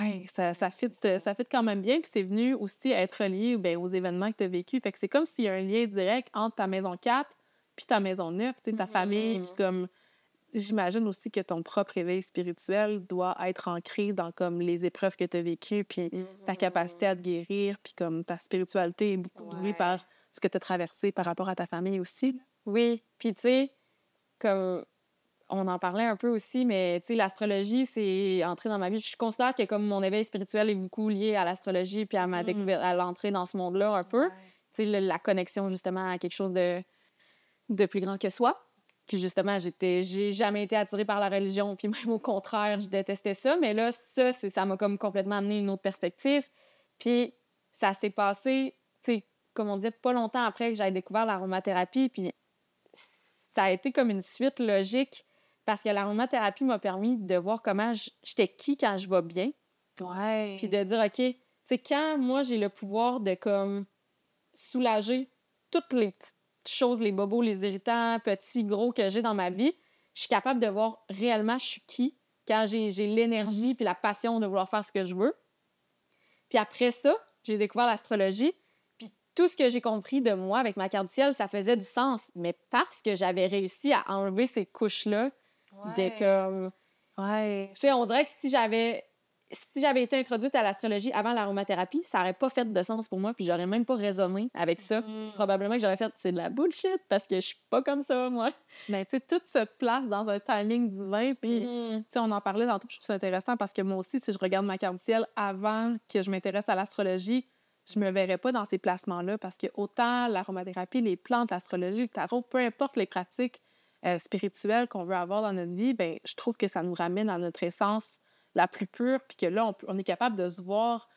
Oui, ça fit quand même bien. Puis c'est venu aussi être relié ben, aux événements que tu as vécus. Fait que c'est comme s'il y a un lien direct entre ta maison 4 puis ta maison 9, tu sais, ta famille. Puis comme, j'imagine aussi que ton propre éveil spirituel doit être ancré dans comme les épreuves que tu as vécues, puis ta capacité à te guérir, puis comme ta spiritualité est beaucoup nourrie par ce que tu as traversé par rapport à ta famille aussi. Là. Oui, puis tu sais, comme... On en parlait un peu aussi, mais tu sais, l'astrologie, c'est entré dans ma vie. Je considère que comme mon éveil spirituel est beaucoup lié à l'astrologie puis à ma découverte, à l'entrée dans ce monde-là un peu. Tu sais, la connexion justement à quelque chose de plus grand que soi. Puis justement, j'ai jamais été attirée par la religion, puis même au contraire, je détestais ça. Mais là, ça m'a comme complètement amené une autre perspective. Puis ça s'est passé, tu sais, comme on disait, pas longtemps après que j'avais découvert l'aromathérapie, puis ça a été comme une suite logique parce que l'aromathérapie m'a permis de voir comment j'étais qui quand je vais bien, Ouais. puis de dire, OK, tu sais, quand moi, j'ai le pouvoir de, comme, soulager toutes les petites choses, les bobos, les irritants, petits, gros que j'ai dans ma vie, je suis capable de voir réellement je suis qui quand j'ai l'énergie puis la passion de vouloir faire ce que je veux. Puis après ça, j'ai découvert l'astrologie, puis tout ce que j'ai compris de moi avec ma carte du ciel, ça faisait du sens, mais parce que j'avais réussi à enlever ces couches-là de comme... Ouais. Tu sais, on dirait que si j'avais été introduite à l'astrologie avant l'aromathérapie, ça n'aurait pas fait de sens pour moi, puis j'aurais même pas raisonné avec ça. Puis probablement que j'aurais fait « c'est de la bullshit » parce que je suis pas comme ça, moi. Mais tu sais, tout se place dans un timing divin, puis tu sais, on en parlait tantôt, je trouve ça intéressant parce que moi aussi, si je regarde ma carte du ciel avant que je m'intéresse à l'astrologie, je me verrais pas dans ces placements-là parce que autant l'aromathérapie, les plantes, l'astrologie, le tarot, peu importe les pratiques spirituelles qu'on veut avoir dans notre vie, ben je trouve que ça nous ramène à notre essence la plus pure, puis que là, on est capable de se voir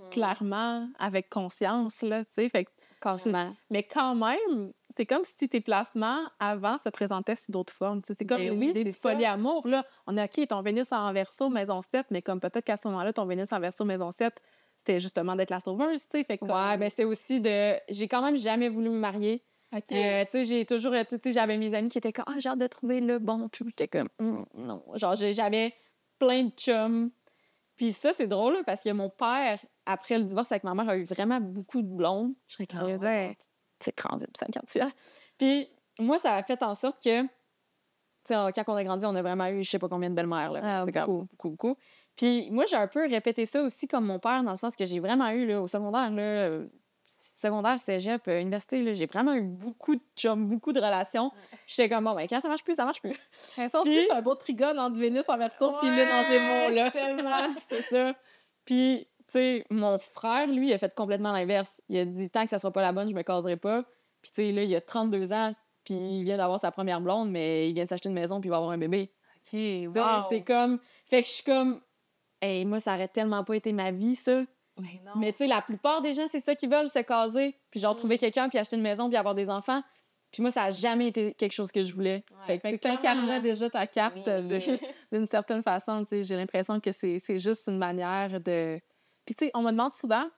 clairement, avec conscience, là, tu sais, fait que Carrément. mais quand même, c'est comme si tes placements avant se présentaient sous d'autres formes. Tu sais, c'est comme Ben l'idée oui, du c'est ça. polyamour. Là. On est OK, ton Vénus en Verseau, maison 7, mais comme peut-être qu'à ce moment-là, ton Vénus en Verseau, maison 7, c'était justement d'être la sauveuse, tu sais. Fait que Ouais, ben c'était aussi de... J'ai quand même jamais voulu me marier. OK. Tu sais, j'ai toujours été... Tu sais, j'avais mes amis qui étaient comme « Ah, j'ai hâte de trouver le bon. » Puis j'étais comme non. Genre, j'avais plein de chums. Puis ça, c'est drôle, là, parce que mon père, après le divorce avec ma mère, a eu vraiment beaucoup de blondes. Je serais curieuse, c'est crasé, puis ça quartier. Puis moi, ça a fait en sorte que, tu sais, quand on a grandi, on a vraiment eu je sais pas combien de belles-mères, là. C'est comme beaucoup. Puis moi, j'ai un peu répété ça aussi comme mon père, dans le sens que j'ai vraiment eu, là, au secondaire, là, secondaire, cégep, université, là, j'ai vraiment eu beaucoup de chums, beaucoup de relations. J'étais comme, bon, ben, quand ça marche plus, ça marche plus. Ça aussi, c'est un beau trigone entre Vénus en Verseau puis Lune en Gémeaux, là. Tellement, c'est ça. Puis, tu sais, mon frère, lui, il a fait complètement l'inverse. Il a dit, tant que ça sera pas la bonne, je me caserai pas. Puis, tu sais, là, il a 32 ans, puis il vient d'avoir sa première blonde, mais il vient de s'acheter une maison, puis il va avoir un bébé. OK, Tu sais, wow. c'est comme... Fait que je suis comme... Hey, moi, ça aurait tellement pas été ma vie, ça. Mais non. Mais tu sais, la plupart des gens, c'est ça qu'ils veulent, se caser, puis genre trouver quelqu'un, puis acheter une maison, puis avoir des enfants. Puis moi, ça a jamais été quelque chose que je voulais. Fait que tu incarnais déjà ta carte d'une certaine façon. Tu sais, j'ai l'impression que c'est juste une manière de... Puis tu sais, on me demande souvent,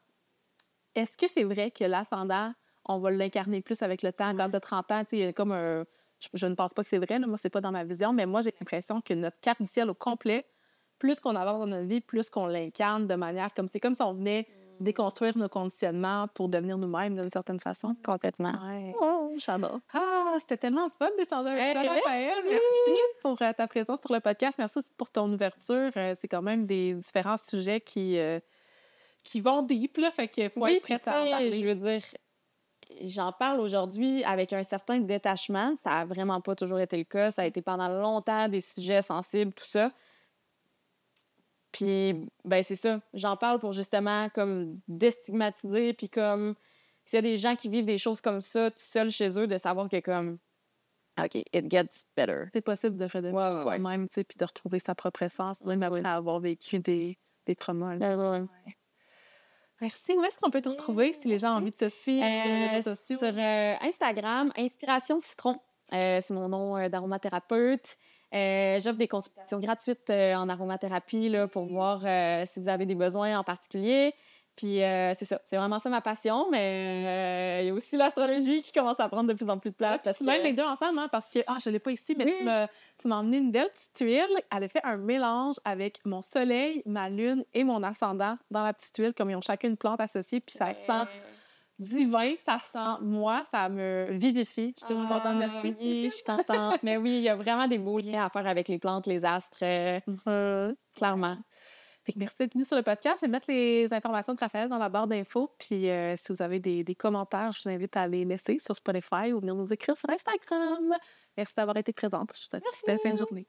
est-ce que c'est vrai que l'ascendant, on va l'incarner plus avec le temps, vers de 30 ans? Tu sais, il y a comme un... Je ne pense pas que c'est vrai, là, moi, c'est pas dans ma vision, mais moi, j'ai l'impression que notre carte du ciel au complet, plus qu'on avance dans notre vie, plus qu'on l'incarne de manière comme... C'est comme si on venait déconstruire nos conditionnements pour devenir nous-mêmes d'une certaine façon. Complètement. Ouais. Oh, j'adore. Ah, c'était tellement fun d'échanger avec toi, Merci. Raphaël. Merci pour ta présence sur le podcast. Merci aussi pour ton ouverture. C'est quand même des différents sujets qui vont deep, là, fait qu'il faut être prête à en parler. Je veux dire, j'en parle aujourd'hui avec un certain détachement. Ça n'a vraiment pas toujours été le cas. Ça a été pendant longtemps des sujets sensibles, tout ça. Puis, ben c'est ça. J'en parle pour justement comme déstigmatiser, puis comme s'il y a des gens qui vivent des choses comme ça, tout seuls chez eux, de savoir que comme, OK, it gets better. C'est possible de faire de soi-même, tu sais, puis de retrouver sa propre essence, même après avoir vécu des traumas. Là. Merci. Où est-ce qu'on peut te retrouver si les gens ont envie de te suivre sur les réseaux sociaux? Sur Instagram, Inspiration Citron. C'est mon nom d'aromathérapeute. J'offre des consultations gratuites en aromathérapie là, pour voir si vous avez des besoins en particulier. Puis c'est ça, c'est vraiment ça ma passion, mais il y a aussi l'astrologie qui commence à prendre de plus en plus de place. Tu mêles les deux ensemble, hein, parce que, je ne l'ai pas ici, mais tu m'as emmené une belle petite tuile. Elle a fait un mélange avec mon soleil, ma lune et mon ascendant dans la petite tuile, comme ils ont chacun une plante associée, puis ça sent divin, ça sent moi, ça me vivifie. Je suis tellement contente, merci. Oui, je suis contente. Mais oui, il y a vraiment des beaux liens à faire avec les plantes, les astres, clairement. Fait que merci d'être venu sur le podcast. Je vais mettre les informations de Raphaël dans la barre d'infos. Puis si vous avez des commentaires, je vous invite à les laisser sur Spotify ou venir nous écrire sur Instagram. Merci d'avoir été présente. Je vous souhaite une belle fin de journée.